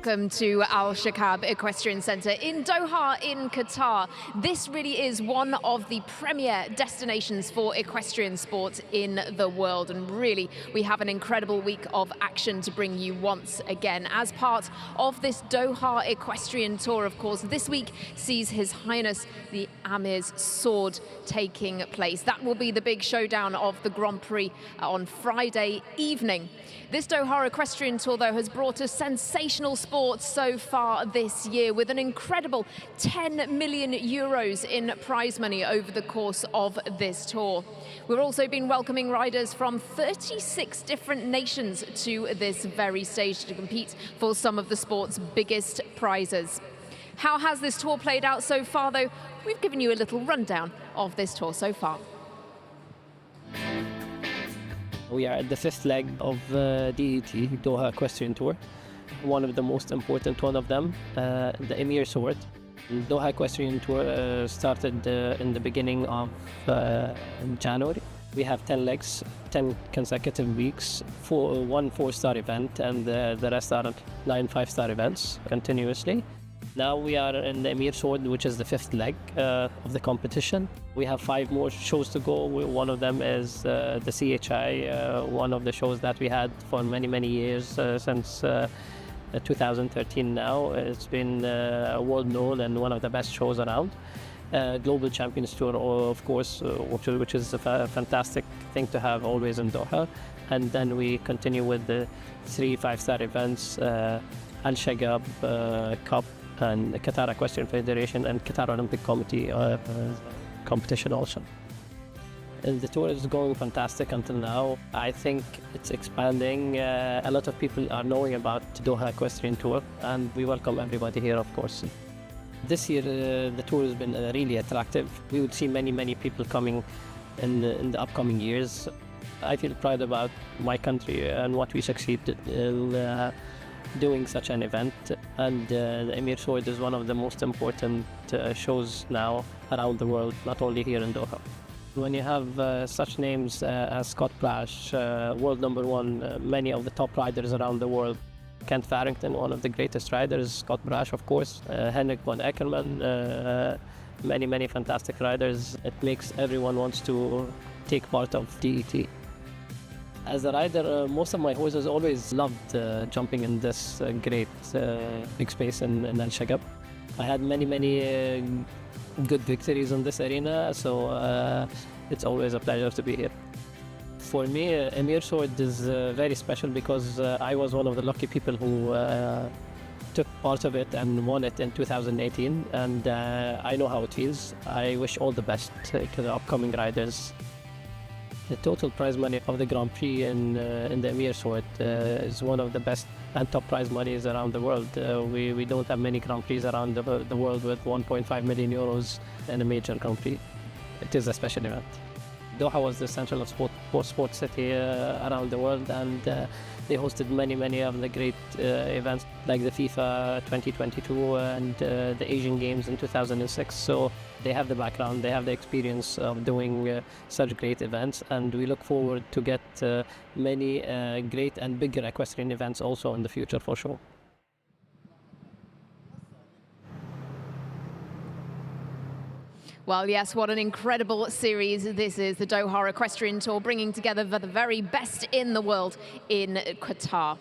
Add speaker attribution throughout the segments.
Speaker 1: Welcome to Alshaqab Equestrian Centre in Doha in Qatar. This really is one of the premier destinations for equestrian sport in the world, and really we have an incredible week of action to bring you once again. As part of this Doha Equestrian Tour, of course, this week sees His Highness the Amir's sword taking place. That will be the big showdown of the Grand Prix on Friday evening. This Doha Equestrian Tour, though, has brought us sensational sport so far this year, with an incredible 10 million euros in prize money over the course of this tour. We've also been welcoming riders from 36 different nations to this very stage to compete for some of the sport's biggest prizes. How has this tour played out so far, though? We've given you a little rundown of this tour so far.
Speaker 2: We are at the fifth leg of DET, Doha Equestrian Tour. One of the most important one of them, the Amir sword. Doha Equestrian Tour started in the beginning of January. We have 10 legs, 10 consecutive weeks, one 4-star event, and the rest are 9 5-star events continuously. Now we are in the Amir sword, which is the fifth leg of the competition. We have 5 more shows to go. One of them is the CSI, one of the shows that we had for many, many years, since 2013 now. It's been world known and one of the best shows around. Global Champions Tour, of course, which is a fantastic thing to have always in Doha. And then we continue with the 3 5-star events, Alshaqab Cup, and the Qatar Equestrian Federation and Qatar Olympic Committee competition also. And the tour is going fantastic until now. I think it's expanding. A lot of people are knowing about Doha Equestrian Tour, and we welcome everybody here, of course. This year, the tour has been really attractive. We would see many, many people coming in the upcoming years. I feel proud about my country and what we succeeded in doing such an event, and the Amir Sword is one of the most important shows now around the world, not only here in Doha. When you have such names as Scott Brash, world #1, many of the top riders around the world, Kent Farrington, one of the greatest riders, Scott Brash, of course, Henrik von Eckermann, many, many fantastic riders. It makes everyone wants to take part of DET. As a rider, most of my horses always loved jumping in this great big space in Alshaqab. I had many, many good victories in this arena, so it's always a pleasure to be here. For me, Amir Sword is very special because I was one of the lucky people who took part of it and won it in 2018, and I know how it feels. I wish all the best to the upcoming riders. The total prize money of the Grand Prix in the Amir Sword is one of the best and top prize monies around the world. We don't have many Grand Prix around the world with 1.5 million euros in a major Grand Prix. It is a special event. Doha was the central sports city around the world, and they hosted many of the great events like the FIFA 2022 and the Asian Games in 2006. So they have the background, they have the experience of doing such great events, and we look forward to get many great and bigger equestrian events also in the future for sure.
Speaker 1: Well, yes, what an incredible series this is, the Doha Equestrian Tour, bringing together the very best in the world in Qatar.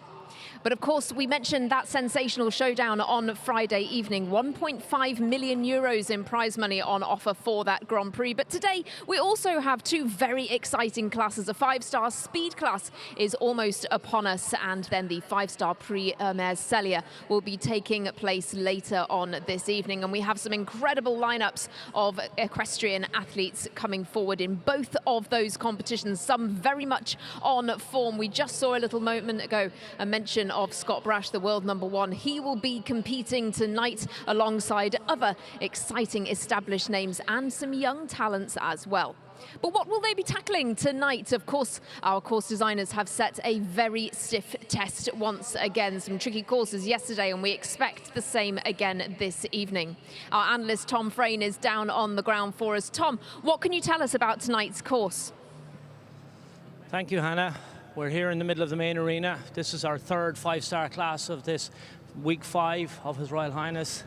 Speaker 1: But of course, we mentioned that sensational showdown on Friday evening. 1.5 million euros in prize money on offer for that Grand Prix. But today, we also have 2 very exciting classes. A 5-star speed class is almost upon us, and then the 5-star Prix Hermès Celia will be taking place later on this evening. And we have some incredible lineups of equestrian athletes coming forward in both of those competitions, some very much on form. We just saw a little moment ago a mention of Scott Brash, the world #1. He will be competing tonight alongside other exciting established names and some young talents as well. But what will they be tackling tonight? Of course, our course designers have set a very stiff test once again. Some tricky courses yesterday, and we expect the same again this evening. Our analyst Tom Frayne is down on the ground for us. Tom, what can you tell us about tonight's course?
Speaker 3: Thank you, Hannah. We're here in the middle of the main arena. This is our third 5-star class of this week 5 of His Royal Highness,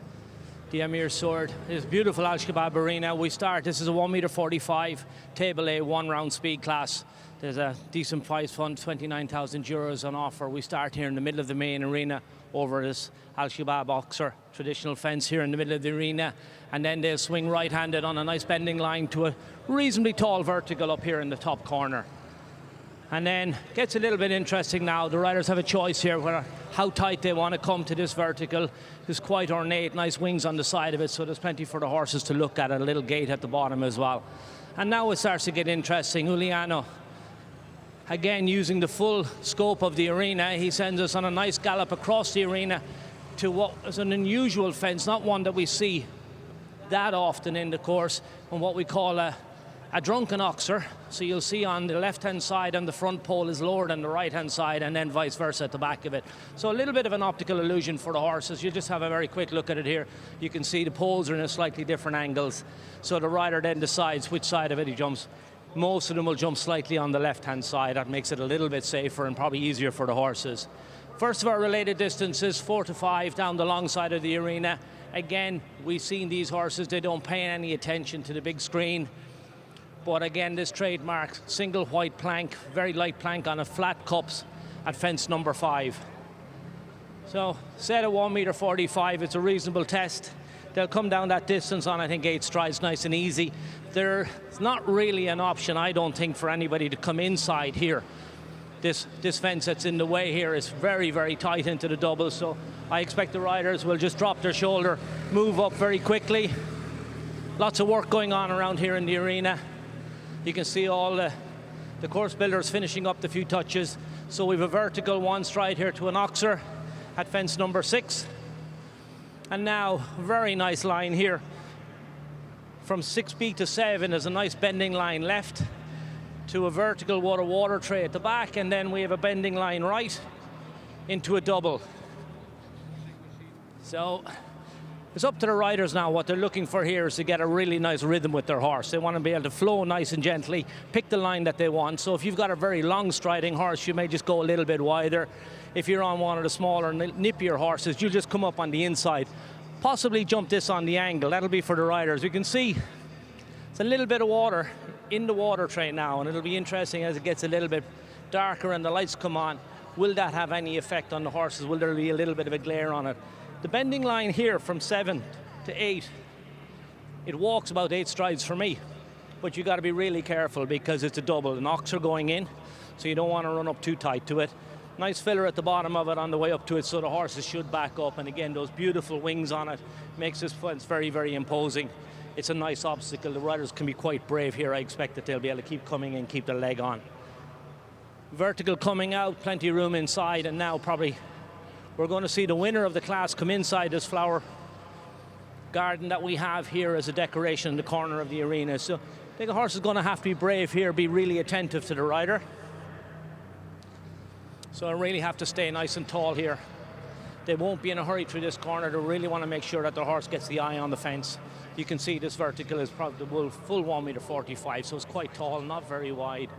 Speaker 3: the Amir sword. It's beautiful Alshaqab arena. This is a 1.45 m, table A, 1-round speed class. There's a decent prize fund, 29,000 euros on offer. We start here in the middle of the main arena over this Alshaqab boxer, traditional fence here in the middle of the arena. And then they'll swing right-handed on a nice bending line to a reasonably tall vertical up here in the top corner. And then gets a little bit interesting now. The riders have a choice here whether how tight they want to come to this vertical. It's quite ornate, nice wings on the side of it, so there's plenty for the horses to look at, a little gate at the bottom as well. And now it starts to get interesting. Juliano, again using the full scope of the arena, he sends us on a nice gallop across the arena to what is an unusual fence, not one that we see that often in the course, and what we call a drunken oxer. So you'll see on the left-hand side and the front pole is lower than the right-hand side, and then vice versa at the back of it. So a little bit of an optical illusion for the horses. You just have a very quick look at it here. You can see the poles are in a slightly different angles. So the rider then decides which side of it he jumps. Most of them will jump slightly on the left-hand side. That makes it a little bit safer and probably easier for the horses. First of our related distances, 4 to 5 down the long side of the arena. Again, we've seen these horses, they don't pay any attention to the big screen. But again, this trademark single white plank, very light plank on a flat cups at fence number 5. So set at 1.45 m, it's a reasonable test. They'll come down that distance on, I think, 8 strides, nice and easy. There's not really an option, I don't think, for anybody to come inside here. This fence that's in the way here is very, very tight into the double, so I expect the riders will just drop their shoulder, move up very quickly. Lots of work going on around here in the arena. You can see all the course builders finishing up the few touches. So we have a vertical 1 stride here to an oxer at fence number 6. And now, very nice line here. From 6B to 7, there's a nice bending line left to a vertical water tray at the back, and then we have a bending line right into a double. So it's up to the riders now. What they're looking for here is to get a really nice rhythm with their horse. They want to be able to flow nice and gently, pick the line that they want. So if you've got a very long striding horse, you may just go a little bit wider. If you're on one of the smaller, nippier horses, you'll just come up on the inside. Possibly jump this on the angle. That'll be for the riders. You can see it's a little bit of water in the water tray now, and it'll be interesting as it gets a little bit darker and the lights come on. Will that have any effect on the horses? Will there be a little bit of a glare on it? The bending line here from 7 to 8, it walks about 8 strides for me, but you got to be really careful because it's a double, an oxer going in, so you don't want to run up too tight to it. Nice filler at the bottom of it on the way up to it, so the horses should back up, and again, those beautiful wings on it makes this fence very, very imposing. It's a nice obstacle. The riders can be quite brave here. I expect that they'll be able to keep coming and keep their leg on. Vertical coming out, plenty of room inside, and now probably we're going to see the winner of the class come inside this flower garden that we have here as a decoration in the corner of the arena. So I think the horse is going to have to be brave here, be really attentive to the rider. So I really have to stay nice and tall here. They won't be in a hurry through this corner. They really want to make sure that the horse gets the eye on the fence. You can see this vertical is probably the full 1.45 m, so it's quite tall, not very wide.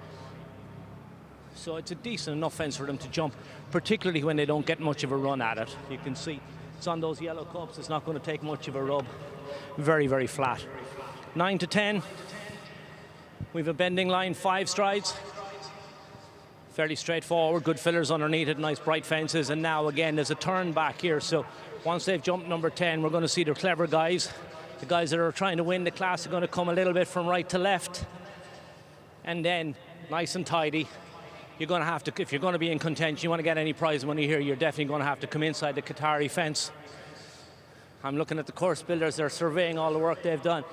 Speaker 3: So it's a decent enough fence for them to jump, particularly when they don't get much of a run at it. You can see it's on those yellow cups. It's not going to take much of a rub. Very, very flat. 9 to 10. We have a bending line, 5 strides. Fairly straightforward, good fillers underneath it, nice bright fences. And now again, there's a turn back here. So once they've jumped number 10, we're going to see the clever guys. The guys that are trying to win the class are going to come a little bit from right to left. And then, nice and tidy. You're going to have to, if you're going to be in contention, you want to get any prize money here, you're definitely going to have to come inside the Qatari fence. I'm looking at the course builders, they're surveying all the work they've done.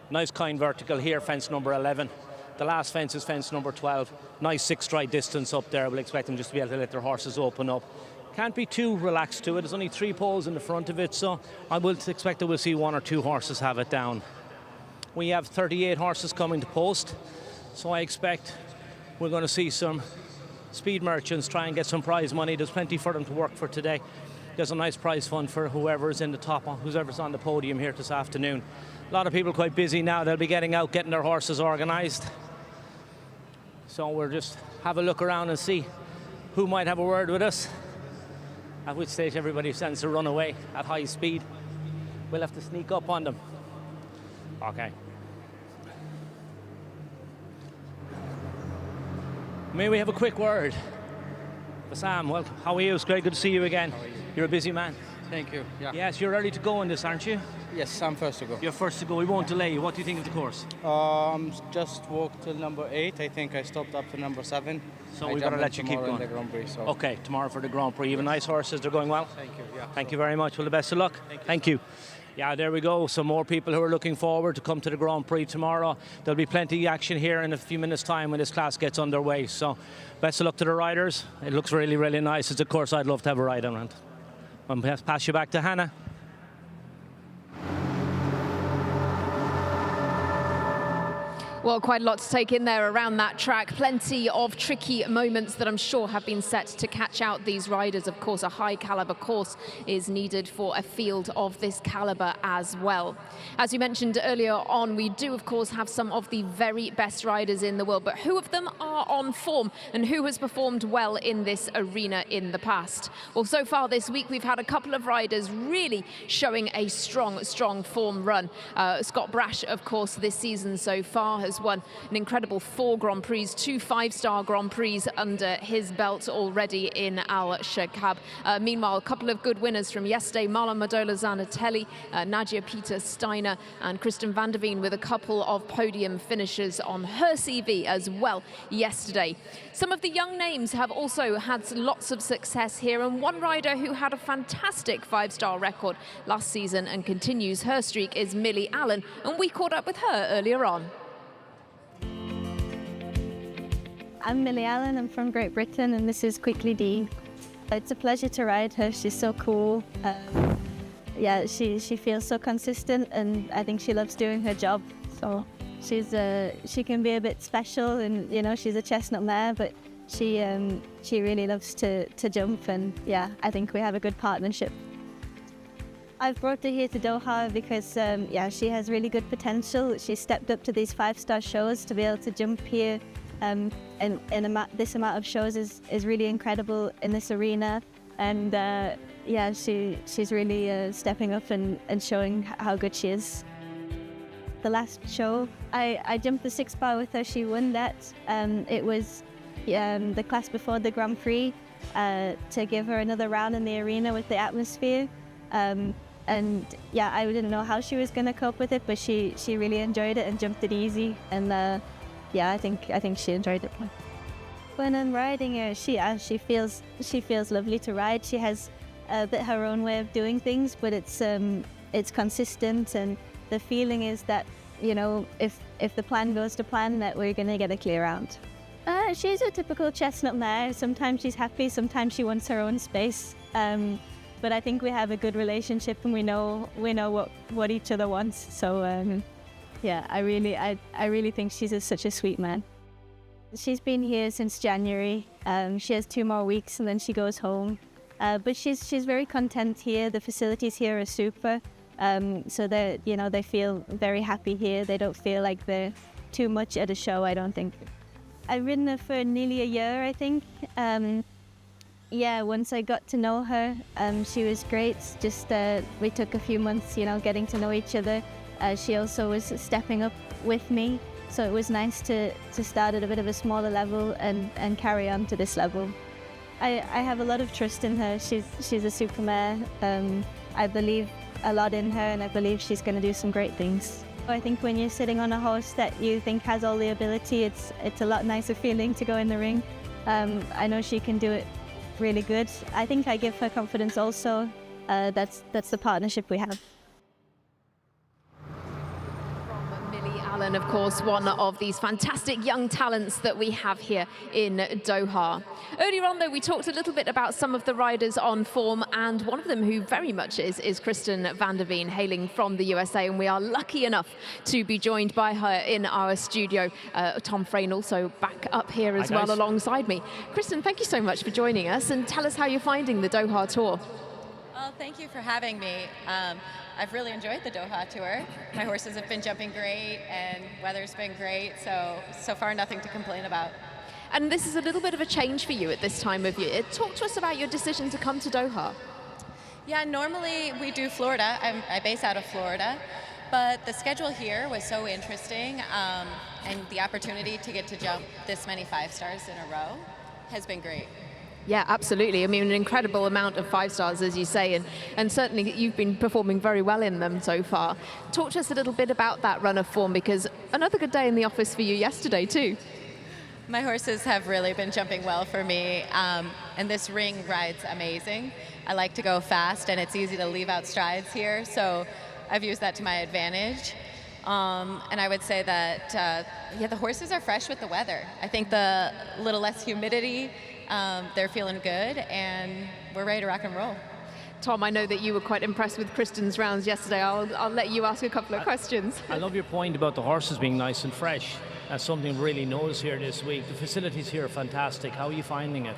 Speaker 3: Nice kind vertical here, fence number 11. The last fence is fence number 12. Nice 6-stride distance up there. We'll expect them just to be able to let their horses open up. Can't be too relaxed to it. There's only 3 poles in the front of it, so I will expect that we'll see 1 or 2 horses have it down. We have 38 horses coming to post, so I expect we're going to see some speed merchants try and get some prize money. There's plenty for them to work for today. There's a nice prize fund for whoever's in the top, whoever's on the podium here this afternoon. A lot of people quite busy now. They'll be getting out, getting their horses organised. So we'll just have a look around and see who might have a word with us at which stage everybody tends to run away at high speed. We'll have to sneak up on them. Okay. May we have a quick word? Sam, well, how are you? It's great, good to see you again.
Speaker 4: How are you?
Speaker 3: You're a busy man.
Speaker 4: Thank you. Yeah.
Speaker 3: Yes, you're ready to go on this, aren't you?
Speaker 4: Yes, I'm first to go.
Speaker 3: You're first to go. We won't delay you. What do you think of the course?
Speaker 4: Just walked till number 8. I think I stopped up to number 7.
Speaker 3: So we've got to let you keep
Speaker 4: in
Speaker 3: going.
Speaker 4: the Grand Prix, so.
Speaker 3: Okay, tomorrow for the Grand Prix. You have nice horses. They're going well.
Speaker 4: Thank you. Yeah.
Speaker 3: Thank you very much. Well, the best of luck. Thank you. Yeah, there we go. Some more people who are looking forward to come to the Grand Prix tomorrow. There'll be plenty of action here in a few minutes' time when this class gets underway. So, best of luck to the riders. It looks really, really nice. It's a course I'd love to have a ride on. I'll pass you back to Hannah.
Speaker 1: Well, quite a lot to take in there around that track. Plenty of tricky moments that I'm sure have been set to catch out these riders. Of course, a high caliber course is needed for a field of this caliber as well. As you mentioned earlier on, we do, of course, have some of the very best riders in the world, but who of them are on form and who has performed well in this arena in the past? Well, so far this week, we've had a couple of riders really showing a strong, strong form run. Scott Brash, of course, this season so far has won an incredible 4 Grand Prix, 2 5-star Grand Prix under his belt already in Alshaqab. Meanwhile, a couple of good winners from yesterday, Marlon Madola Zanatelli, Nadia Peter Steiner and Kristen van der Veen with a couple of podium finishes on her CV as well yesterday. Some of the young names have also had lots of success here, and one rider who had a fantastic 5-star record last season and continues her streak is Millie Allen, and we caught up with her earlier on.
Speaker 5: I'm Millie Allen, I'm from Great Britain, and this is Quickly D. It's a pleasure to ride her, she's so cool. Yeah, she feels so consistent, and I think she loves doing her job. So she can be a bit special, and you know, she's a chestnut mare, but she really loves to jump, and yeah, I think we have a good partnership. I've brought her here to Doha because yeah, she has really good potential. She stepped up to these 5-star shows to be able to jump here. And this amount of shows is really incredible in this arena, and yeah, she's really stepping up and showing how good she is. The last show, I jumped the 6-bar with her. She won that. It was the class before the Grand Prix to give her another round in the arena with the atmosphere. And yeah, I didn't know how she was going to cope with it, but she really enjoyed it and jumped it easy. And yeah, I think she enjoyed it. When I'm riding her, she feels lovely to ride. She has a bit her own way of doing things, but it's consistent, and the feeling is that, you know, if the plan goes to plan, that we're gonna get a clear round. She's a typical chestnut mare. Sometimes she's happy, sometimes she wants her own space. But I think we have a good relationship, and we know what each other wants. So. Yeah, I really think she's such a sweet man. She's been here since January. She has 2 more weeks and then she goes home. But she's very content here. The facilities here are super. So they feel very happy here. They don't feel like they're too much at a show, I don't think. I've ridden her for nearly a year, I think. Yeah, once I got to know her, she was great. Just we took a few months, you know, getting to know each other. She also was stepping up with me, so it was nice to start at a bit of a smaller level and carry on to this level. I have a lot of trust in her. She's a super mare. I believe a lot in her, and I believe she's going to do some great things. I think when you're sitting on a horse that you think has all the ability, it's a lot nicer feeling to go in the ring. I know she can do it really good. I think I give her confidence also. That's the partnership we have.
Speaker 1: Allen, of course, one of these fantastic young talents that we have here in Doha. Earlier on, though, we talked a little bit about some of the riders on form, and one of them who very much is Kristen van der Veen, hailing from the USA, and we are lucky enough to be joined by her in our studio. Tom Frayne also back up here as well alongside me. Kristen, thank you so much for joining us, and tell us how you're finding the Doha Tour.
Speaker 6: Well, thank you for having me. I've really enjoyed the Doha Tour. My horses have been jumping great, and weather's been great, so far nothing to complain about.
Speaker 1: And this is a little bit of a change for you at this time of year. Talk to us about your decision to come to Doha.
Speaker 6: Yeah, normally we do Florida. I base out of Florida, but the schedule here was so interesting, and the opportunity to get to jump this many 5-stars in a row has been great.
Speaker 1: Yeah, absolutely. I mean, an incredible amount of 5-stars, as you say, and certainly you've been performing very well in them so far. Talk to us a little bit about that run of form, because another good day in the office for you yesterday too.
Speaker 6: My horses have really been jumping well for me, and this ring ride's amazing. I like to go fast, and it's easy to leave out strides here, so I've used that to my advantage. And I would say that, yeah, the horses are fresh with the weather. I think the little less humidity, they're feeling good, and we're ready to rock and roll.
Speaker 1: Tom, I know that you were quite impressed with Kristen's rounds yesterday. I'll let you ask a couple of questions.
Speaker 3: I love your point about the horses being nice and fresh. That's something really noticed here this week. The facilities here are fantastic. How are you finding it?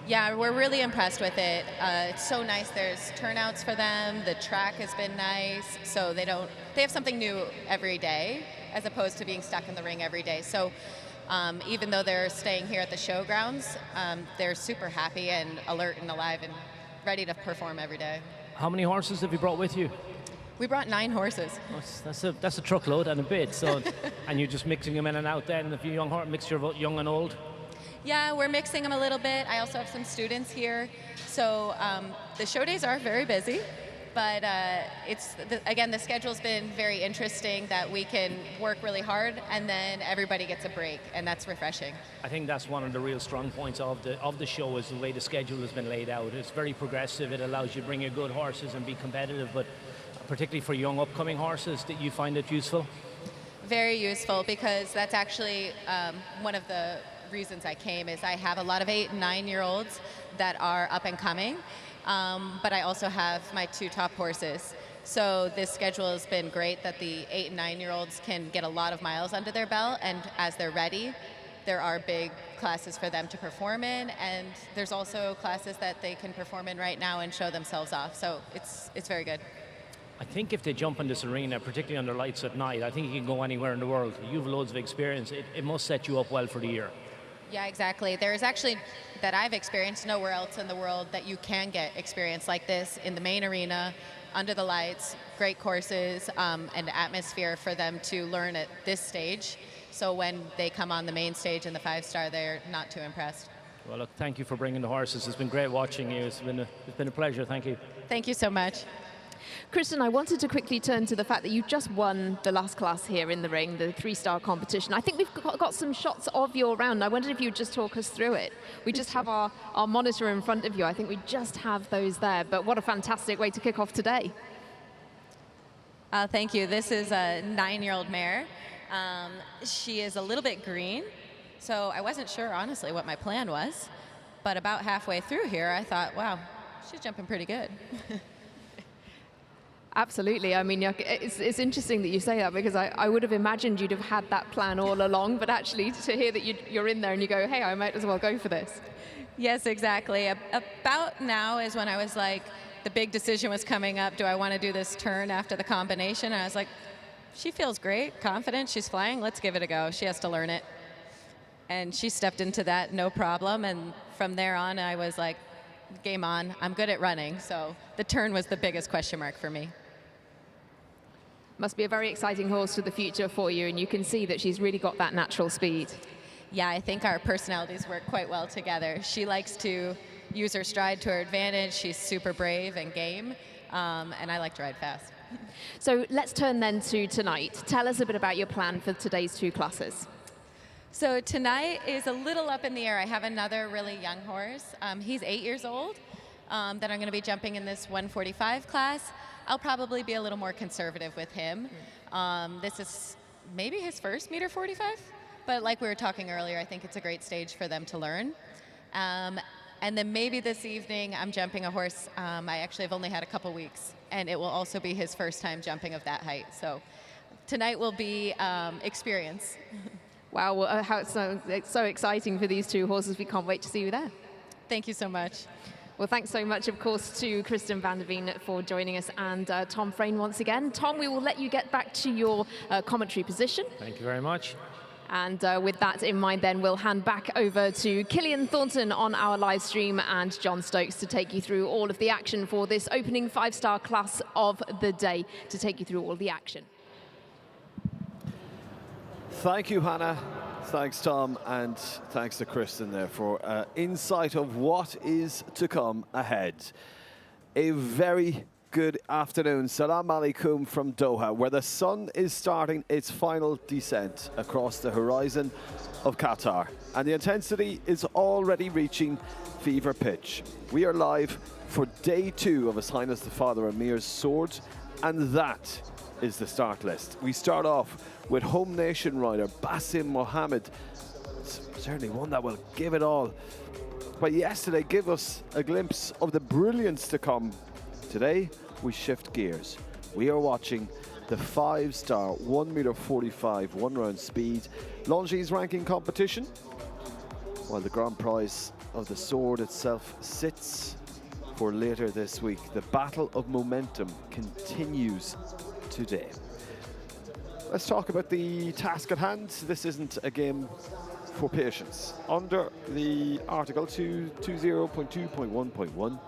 Speaker 6: Yeah, we're really impressed with it. It's so nice. There's turnouts for them. The track has been nice, so they have something new every day, as opposed to being stuck in the ring every day. So even though they're staying here at the showgrounds, they're super happy and alert and alive and ready to perform every day.
Speaker 3: How many horses have you brought with you?
Speaker 6: We brought 9 horses.
Speaker 3: That's a truckload and a bit. So, and you're just mixing them in and out then, if you mixture of young and old?
Speaker 6: Yeah, we're mixing them a little bit. I also have some students here. So the show days are very busy, but again, the schedule's been very interesting that we can work really hard and then everybody gets a break, and that's refreshing.
Speaker 3: I think that's one of the real strong points of the show, is the way the schedule has been laid out. It's very progressive. It allows you to bring your good horses and be competitive, but particularly for young upcoming horses, that you find it useful?
Speaker 6: Very useful, because that's actually one of the reasons I came. Is I have a lot of 8- and 9-year-olds that are up and coming, but I also have my 2 top horses. So this schedule has been great, that the 8- and 9-year-olds can get a lot of miles under their belt, and as they're ready, there are big classes for them to perform in, and there's also classes that they can perform in right now and show themselves off. So it's very good.
Speaker 3: I think if they jump in this arena, particularly under lights at night, I think you can go anywhere in the world. You've loads of experience. It must set you up well for the year.
Speaker 6: Yeah, exactly. There's actually, that I've experienced, nowhere else in the world that you can get experience like this in the main arena, under the lights, great courses, and atmosphere for them to learn at this stage. So when they come on the main stage in the 5-star, they're not too impressed.
Speaker 3: Well, look, thank you for bringing the horses. It's been great watching you. It's been a pleasure. Thank you.
Speaker 6: Thank you so much.
Speaker 1: Kristen, I wanted to quickly turn to the fact that you just won the last class here in the ring, the 3-star competition. I think we've got some shots of your round. I wondered if you'd just talk us through it. We just have our monitor in front of you. I think we just have those there, but what a fantastic way to kick off today.
Speaker 6: Thank you. This is a 9-year-old mare. She is a little bit green, so I wasn't sure, honestly, what my plan was. But about halfway through here, I thought, wow, she's jumping pretty good.
Speaker 1: Absolutely. I mean, it's interesting that you say that, because I would have imagined you'd have had that plan all along, but actually to hear that you're in there and you go, hey, I might as well go for this.
Speaker 6: Yes, exactly. About now is when I was like, the big decision was coming up. Do I want to do this turn after the combination? And I was like, she feels great, confident, she's flying, let's give it a go. She has to learn it. And she stepped into that, no problem. And from there on, I was like, game on. I'm good at running. So the turn was the biggest question mark for me.
Speaker 1: Must be a very exciting horse for the future for you, and you can see that she's really got that natural speed.
Speaker 6: Yeah, I think our personalities work quite well together. She likes to use her stride to her advantage. She's super brave and game, and I like to ride fast.
Speaker 1: So let's turn then to tonight. Tell us a bit about your plan for today's 2 classes.
Speaker 6: So tonight is a little up in the air. I have another really young horse. He's 8 years old that I'm going to be jumping in this 145 class. I'll probably be a little more conservative with him. This is maybe his first meter 45, but like we were talking earlier, I think it's a great stage for them to learn. And then maybe this evening I'm jumping a horse I actually have only had a couple weeks, and it will also be his first time jumping of that height. So tonight will be experience.
Speaker 1: Wow, well, how it's so exciting for these 2 horses. We can't wait to see you there.
Speaker 6: Thank you so much.
Speaker 1: Well, thanks so much, of course, to Kristen van der Veen for joining us, and Tom Frayne once again. Tom, we will let you get back to your commentary position.
Speaker 3: Thank you very much.
Speaker 1: And with that in mind, then we'll hand back over to Cillian Thornton on our live stream and John Stokes to take you through all of the action for this opening 5-star class of the day, to take you through all the action.
Speaker 7: Thank you, Hannah. Thanks, Tom, and thanks to Kristen there for insight of what is to come ahead. A very good afternoon. Salam alaikum from Doha, where the sun is starting its final descent across the horizon of Qatar, and the intensity is already reaching fever pitch. We are live for day 2 of His Highness the Father Amir's sword, and that is the start list. We start off with home nation rider Basim Mohammed, certainly one that will give it all. But yesterday gave us a glimpse of the brilliance to come. Today we shift gears. We are watching the 5-star 1m45 one-round speed Longines ranking competition, while the grand prize of the sword itself sits for later this week. The battle of momentum continues today. Let's talk about the task at hand. This isn't a game for patience. Under the article 220.2.1.1,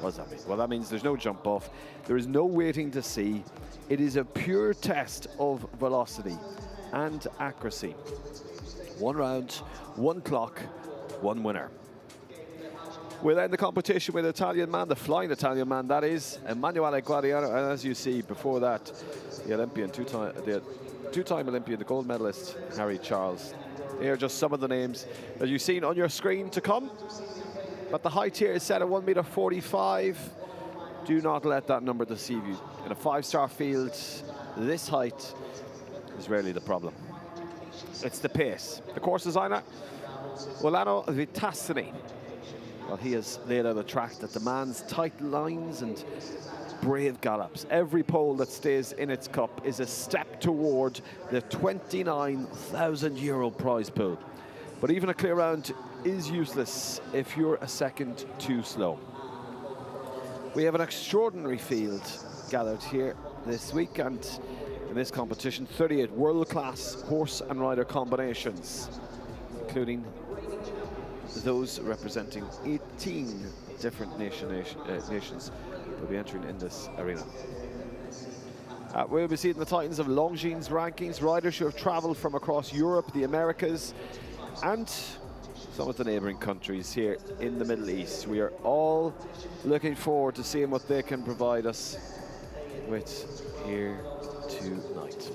Speaker 7: what does that mean? Well, that means there's no jump off. There is no waiting to see. It is a pure test of velocity and accuracy. 1 round, 1 clock, 1 winner. We'll end the competition with Italian man, the flying Italian man, that is, Emanuele Guadiano. And as you see before that, the Olympian, two-time Olympian, the gold medalist, Harry Charles. Here are just some of the names that you've seen on your screen to come. But the height here is set at 1m45. Do not let that number deceive you. In a 5-star field, this height is rarely the problem. It's the pace. The course designer, Volano Vitassini. Well, he has laid out a track that demands tight lines and brave gallops. Every pole that stays in its cup is a step toward the €29,000 prize pool. But even a clear round is useless if you're a second too slow. We have an extraordinary field gathered here this week, and in this competition, 38 world-class horse and rider combinations, including those representing 18 different nations will be entering in this arena. We'll be seeing the titans of Longines rankings, riders who have travelled from across Europe, the Americas, and some of the neighbouring countries here in the Middle East. We are all looking forward to seeing what they can provide us with here tonight.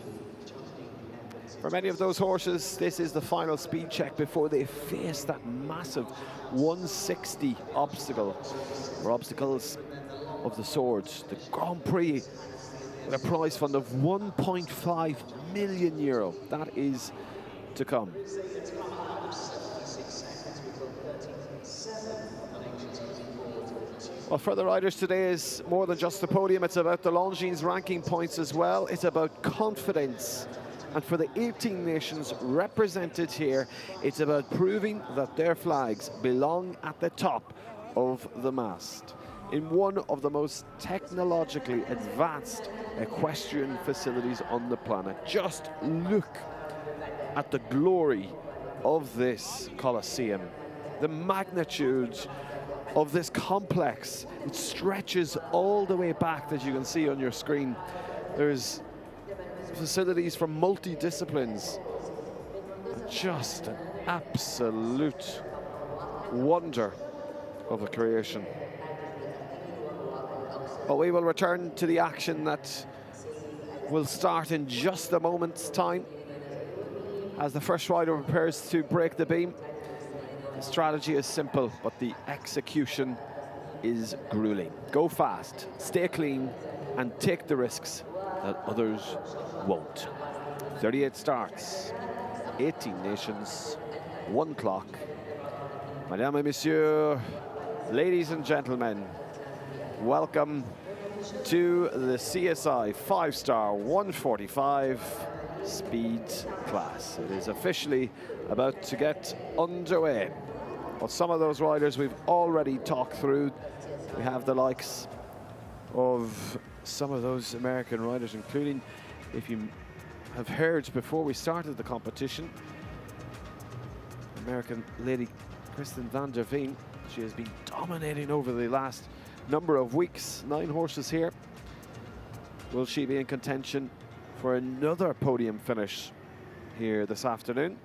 Speaker 7: For many of those horses, this is the final speed check before they face that massive 160 obstacle, or obstacles of the sword, the Grand Prix, with a prize fund of €1.5 million. That is to come. Well, for the riders today is more than just the podium. It's about the Longines ranking points as well. It's about confidence. And for the 18 nations represented here, it's about proving that their flags belong at the top of the mast in one of the most technologically advanced equestrian facilities on the planet. Just look at the glory of this Colosseum, the magnitude of this complex. It stretches all the way back, as you can see on your screen. There's facilities from multi-disciplines. Just an absolute wonder of a creation. But we will return to the action that will start in just a moment's time as the first rider prepares to break the beam. The strategy is simple, but the execution is grueling. Go fast, stay clean, and take the risks that others won't. 38 starts, 18 nations, 1 clock. Mesdames et messieurs, ladies and gentlemen, welcome to the CSI 5-star 145 speed class. It is officially about to get underway. Well, some of those riders we've already talked through. We have the likes of some of those American riders, including, if you have heard before we started the competition, American lady Kristen van der Veen. She has been dominating over the last number of weeks. 9 horses here. Will she be in contention for another podium finish here this afternoon?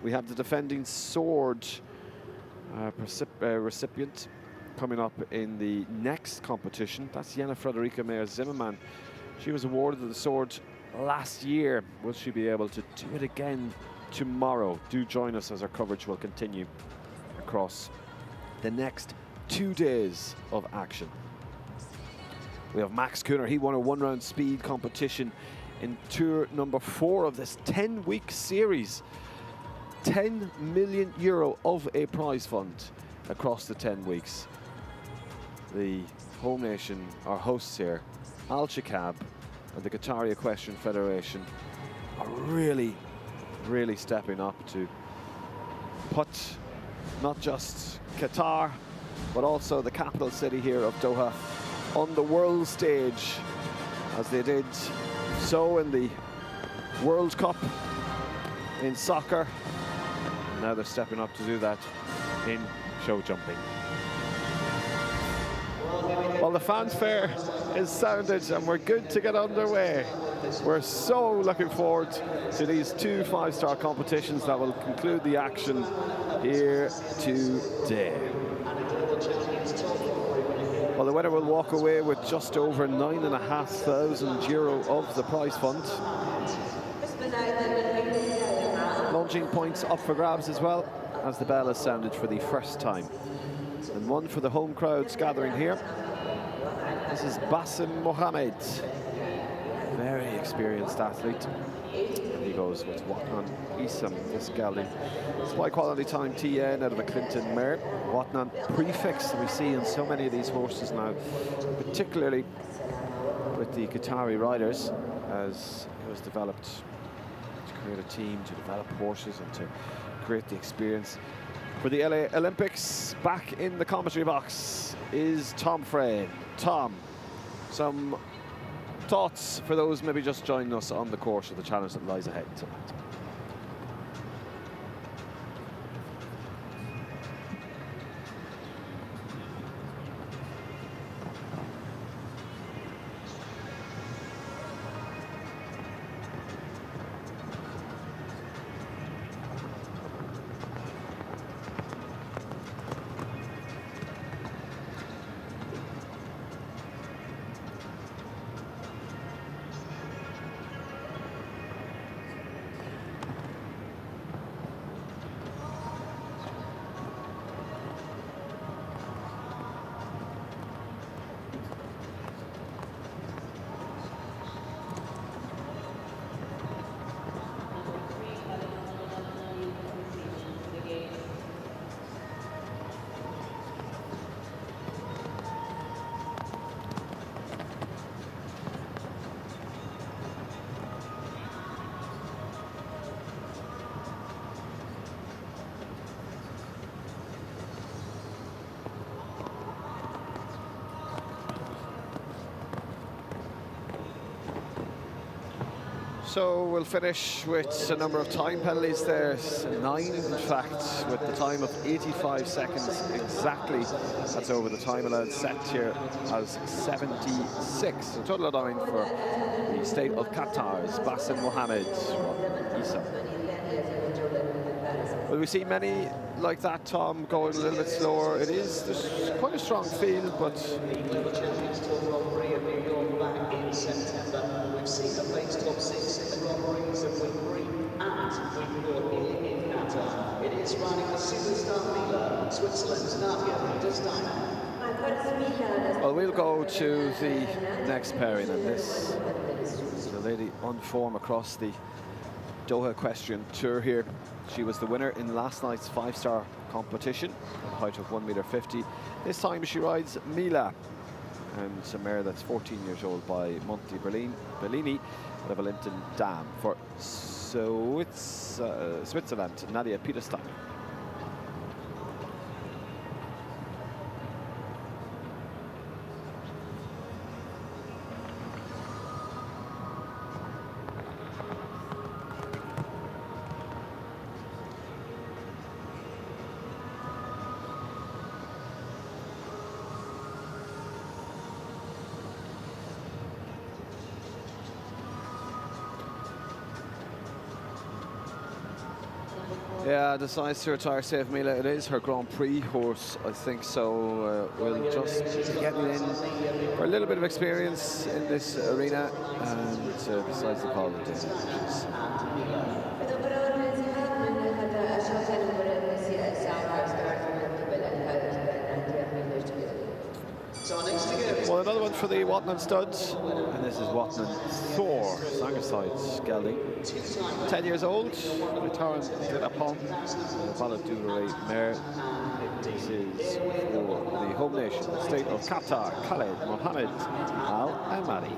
Speaker 7: We have the defending sword recipient coming up in the next competition. That's Jena Frederica Meyer-Zimmermann. She was awarded the sword last year. Will she be able to do it again tomorrow? Do join us as our coverage will continue across the next 2 days of action. We have Max Kuhner. He won a 1-round speed competition in tour number 4 of this 10-week series. 10 million euro of a prize fund across the 10 weeks. The home nation, our hosts here, Alshaqab and the Qatari Equestrian Federation, are really stepping up to put not just Qatar, but also the capital city here of Doha on the world stage, as they did so in the World Cup in soccer. Now they're stepping up to do that in show jumping. Well, the fanfare is sounded and we're good to get underway. We're so looking forward to these 2 5-star competitions that will conclude the action here today. Well, the winner will walk away with just over €9,500 of the prize fund. Launching points up for grabs as well, as the bell is sounded for the first time. And one for the home crowds gathering here. This is Bassem Mohammed, very experienced athlete. And he goes with Watnan Isam, this gelding. Spy quality time TN out of a Clinton mare. Watnan prefix we see in so many of these horses now, particularly with the Qatari riders, as it was developed to create a team, to develop horses and to create the experience. For the LA Olympics, back in the commentary box is Tom Frey. Tom, some thoughts for those maybe just joining us on the course of the challenge that lies ahead tonight? So we'll finish with a number of time penalties there, 9 in fact, with the time of 85 seconds exactly. That's over the time allowed set here as 76. So total of 9 for the state of Qatar's Bassem Mohammed Isa. Will we see many like that, Tom, going a little bit slower? There's quite a strong field, but
Speaker 8: we've seen the place top 6 in the Grand Prix of Week 3 and Week 4 in Qatar. It is running the superstar Mila, Switzerland's Navia this time.
Speaker 7: Well, we'll go to the next pairing, and this is a lady on form across the Doha Equestrian Tour here. She was the winner in last night's 5-star competition at a height of 1.50 m. This time she rides Mila, and it's a mare that's 14 years old by Monte Bellini out of Linton Dam for Switzerland, Nadia Peterstein. Yeah, decides to retire Safe Mila. It is her Grand Prix horse, I think, so we'll just get it in for a little bit of experience in this arena and decides to call it in. Well, another one for the Watnan studs, and this is Watnan Thor, Sangerside gelding. 10 years old, Retiring de la Pomme, Baladure Mare. This is for the home nation, the state of Qatar, Khaled Mohammed Al Amari.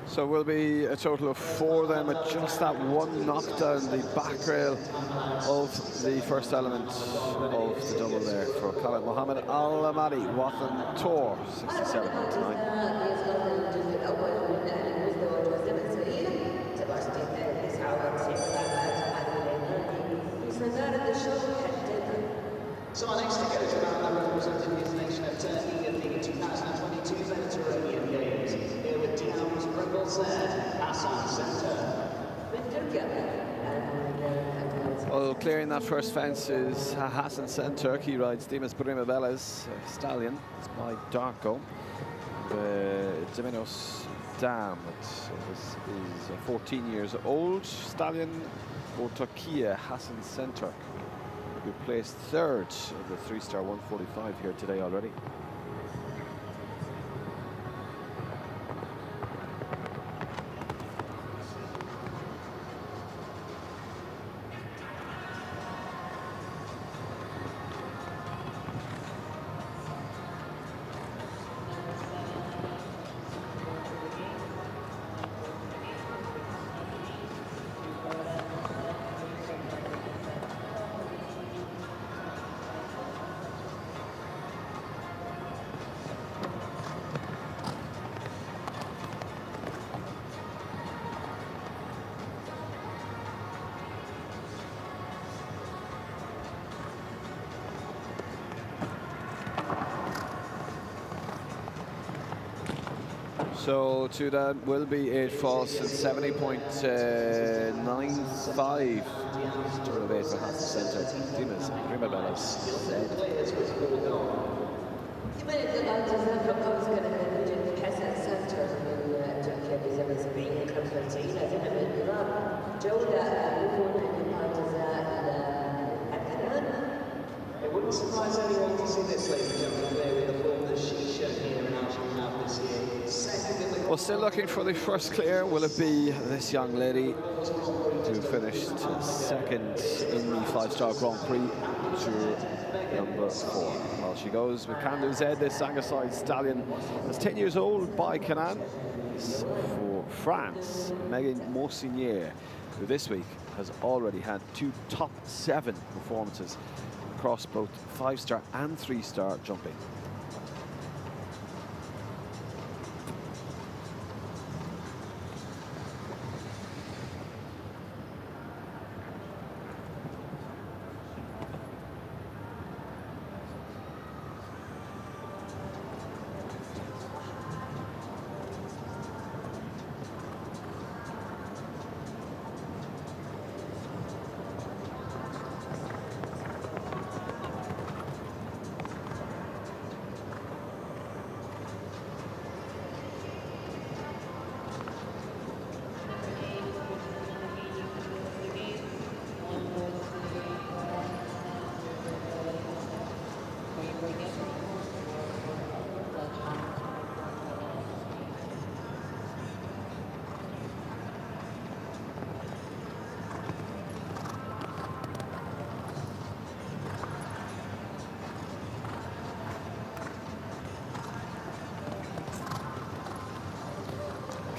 Speaker 7: So will be a total of 4 then, with just that one knockdown the back rail of the first element of the double there for Khaled Mohammed Al Amadi, Wathan Tor, 67.9.
Speaker 8: So our next ticket is about representing his nation of Turkey in the 2022 Mediterranean Games. Here with Towns, Pringles and Hassan Center.
Speaker 7: Well, clearing that first fence is Hassan Center. He rides Dimas Primavella's stallion. It's by Darko. Dominos Dam. This is 14 years old. Stallion for Turkey, Hassan Center, who placed 3rd of the 3-star 145 here today already. So to that will be 8 false and 70.95. Total of 8 for Hassan Center. Dimas Primavella's.
Speaker 8: It wouldn't surprise anyone to see this, ladies and gentlemen, there with the form that she's shown here in Alshaqab this year.
Speaker 7: Well, still looking for the first clear. Will it be this young lady who finished 2nd in the 5-star Grand Prix to number 4? Well, she goes with Kandu Z, this Sangerside stallion. That's 10 years old by Canaan. For France, Megan Monsinier, who this week has already had 2 top 7 performances across both 5-star and 3-star jumping.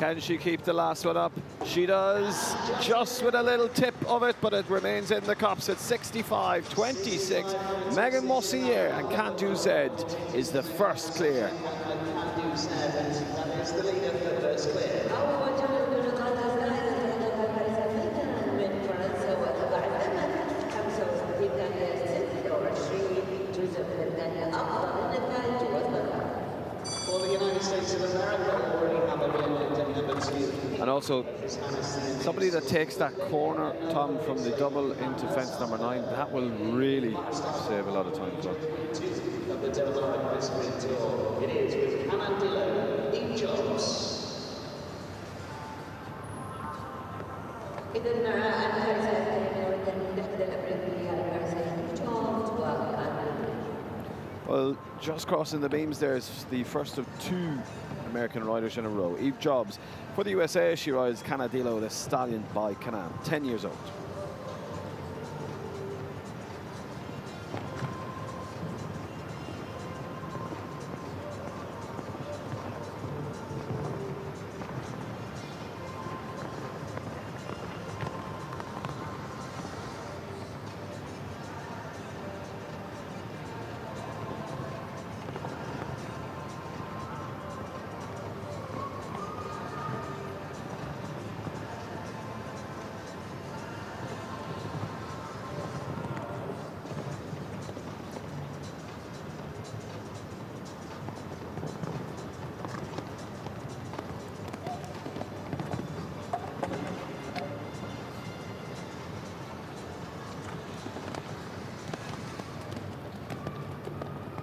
Speaker 7: Can she keep the last one up? She does, just with a little tip of it, but it remains in the cups at 65-26. Megan Mossier and Cantu Z is the first clear.
Speaker 8: Cantu Z, that is the leader for first clear. For the United States of America, already Hamad in number 2.
Speaker 7: And also, somebody that takes that corner, Tom, from the double into fence number 9, that will really save a lot of time as well.
Speaker 8: Of the Doha Equestrian Tour, it is with Hamad Dillon, in jobs.
Speaker 7: Well, just crossing the beams there is the first of 2 American riders in a row. Eve Jobs for the USA, she rides Canadillo, the stallion by Canam, 10 years old.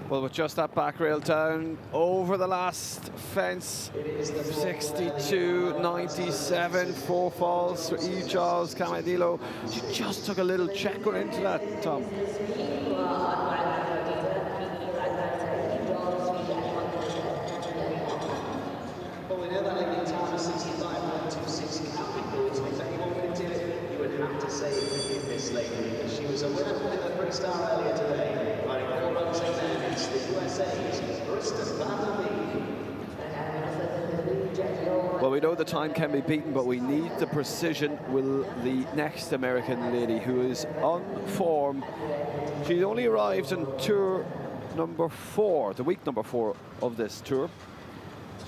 Speaker 7: Well, with just that back rail down over the last fence, 62-97, 4 falls for Eve Jobs, Camadillo. She just took a little check going into that, Tom.
Speaker 8: Well, we know that in the time of 65.26 can be good. If anyone could do it, you would have to say in this lady. She was a winner for the freestyle earlier today, riding 4 runs in there. It's the USA's Kristen Van der Beek.
Speaker 7: Well, we know the time can be beaten, but we need the precision. Will the next American lady, who is on form, she only arrived on tour number 4, the week number 4 of this tour.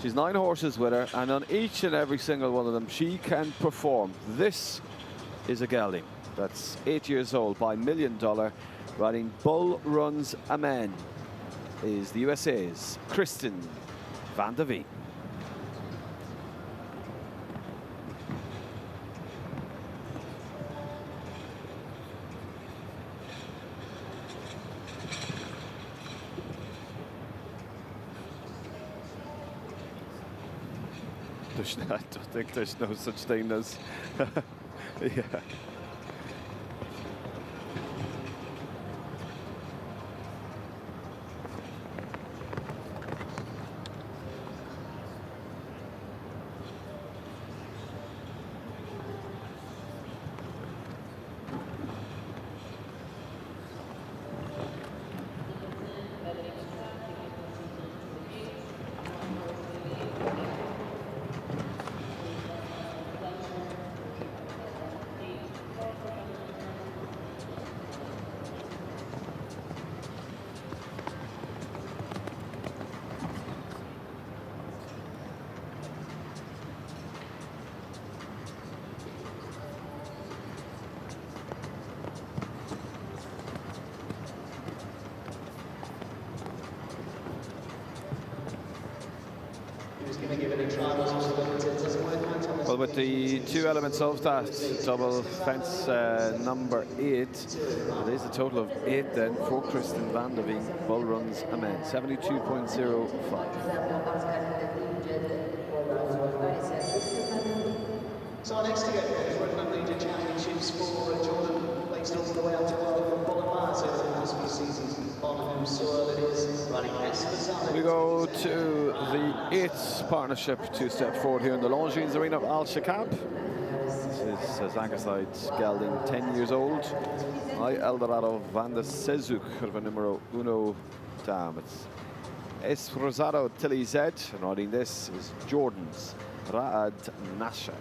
Speaker 7: She's 9 horses with her, and on each and every single one of them, she can perform. This is a gelding that's 8 years old by $1 Million, riding Bull Runs Amen, is the USA's Kristen Van der Beek. I don't think there's no such thing as yeah. Well, with the 2 elements of that double fence number 8, it is a total of 8 then for Kristen Van der Beek. Bull Runs Amen, 72.05.
Speaker 8: So our next to get there is Redmond Leader Championships for Jordan, placed all the way up to World from Polymars over the last few seasons. On home soil it is, running Esposado.
Speaker 7: We go to the 8th partnership to step forward here in the Longines Arena of Alshaqab. This is Zangerside's gelding, 10 years old. I Eldorado Van der Sezuk, numero 1 dam. It's Esposado Tilly Z, and riding this is Jordan's Ra'ad Nasser.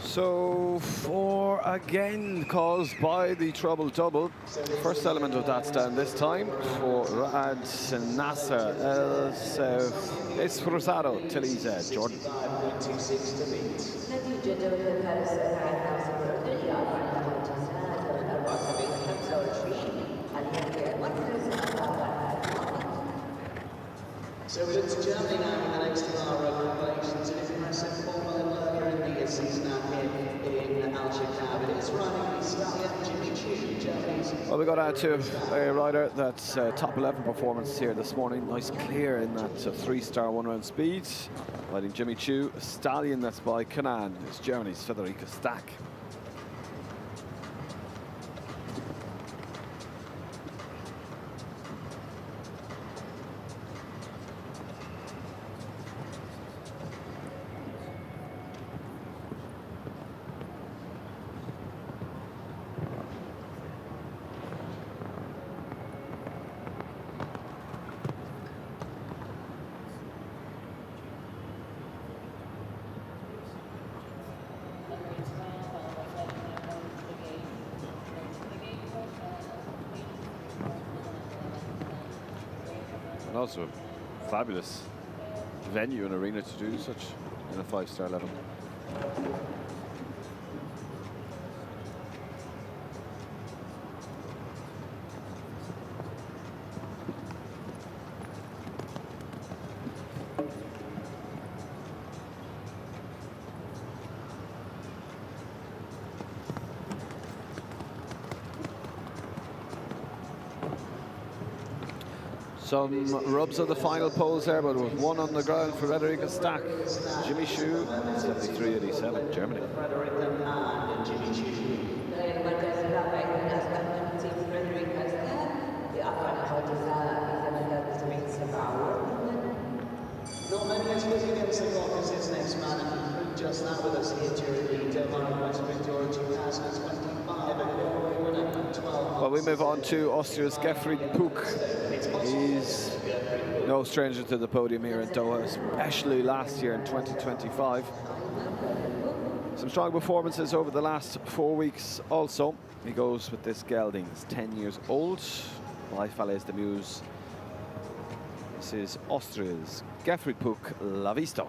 Speaker 7: So, 4 again caused by the trouble double. First element of that's down this time for Ra'ad Nasser. Esforzado Teliza, Jordan.
Speaker 8: So we look to Germany now in the next of our preparations. It is impressive form earlier in the season out here in Alshaqab. It is running the stallion Jimmy Chu, Germany's.
Speaker 7: Well, we got out to a rider that's top 11 performance here this morning. Nice clear in that 3-star one-round speed. Riding Jimmy Chu, a stallion that's by Canaan. It's Germany's Federica Stack. And also a fabulous venue and arena to do such in a 5-star level. Some rubs of the final pose there, but with one on the ground for Federica Stack. Jimmy Chu, 73.87, Germany.
Speaker 8: Not many as quick against the clock as this next man, and just that with us here during the Doha Bank Tour 2025, and Norway winner 12.
Speaker 7: Well, we move on to Austria's Gottfried Puch. He's no stranger to the podium here in Doha, especially last year in 2025. Some strong performances over the last 4 weeks also. He goes with this gelding. He's 10 years old. By Falaise de Muse. This is Austria's Gottfried Puch, La Vista.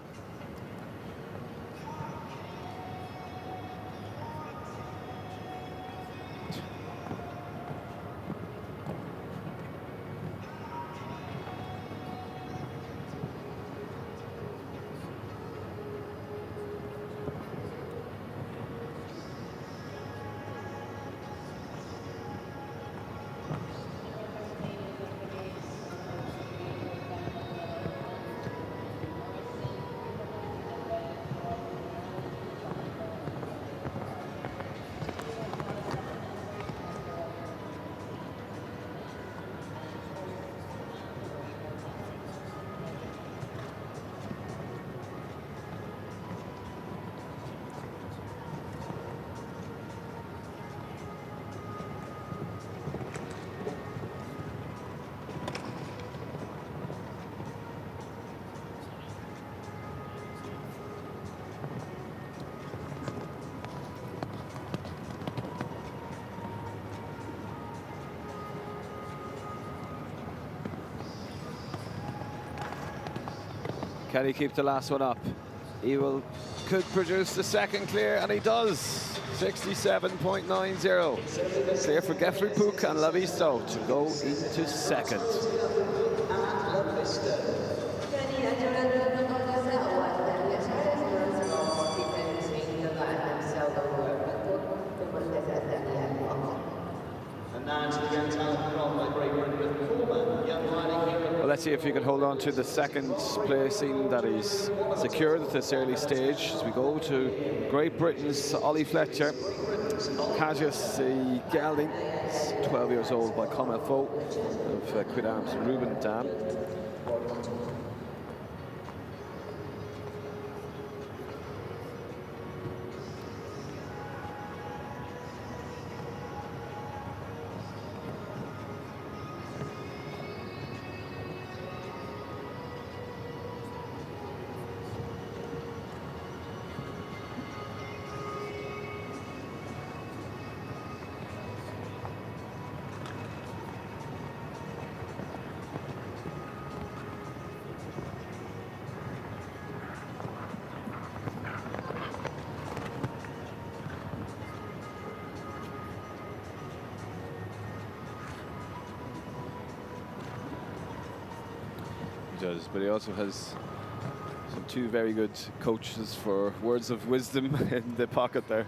Speaker 7: Can he keep the last one up? He could produce the second clear, and he does. 67.90. Clear for Geoffrey Pook and Lavisto to go into second. Well, let's see if he can hold on to the second placing that he's secured at this early stage as we go to Great Britain's Ollie Fletcher. Cassius, the gelding, 12 years old by Comefo of Quidam's Ruben Dam. Does, but he also has some two very good coaches for words of wisdom in the pocket there.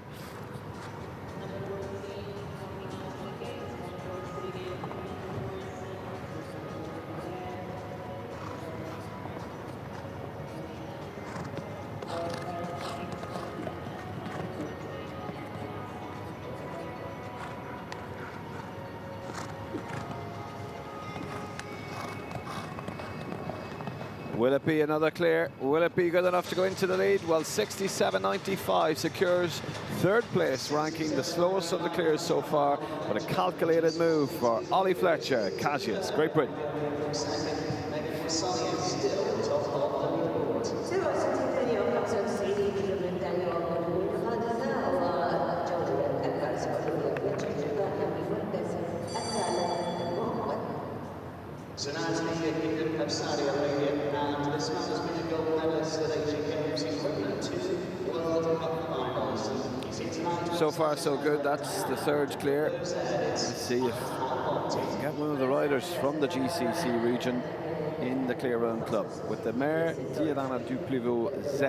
Speaker 7: Will it be another clear? Will it be good enough to go into the lead? Well, 67.95 secures third place, ranking the slowest of the clears so far, but a calculated move for Ollie Fletcher, Cassius, Great Britain.
Speaker 8: So now to the Kingdom of Saudi Arabia, and this man has been a gold medalist at Asian Games equivalent to World Cup finals.
Speaker 7: So far, so good. That's the third clear. Let's see if we can get one of the riders from the GCC region in the clear round club with the mare Diana Duplivaux Z,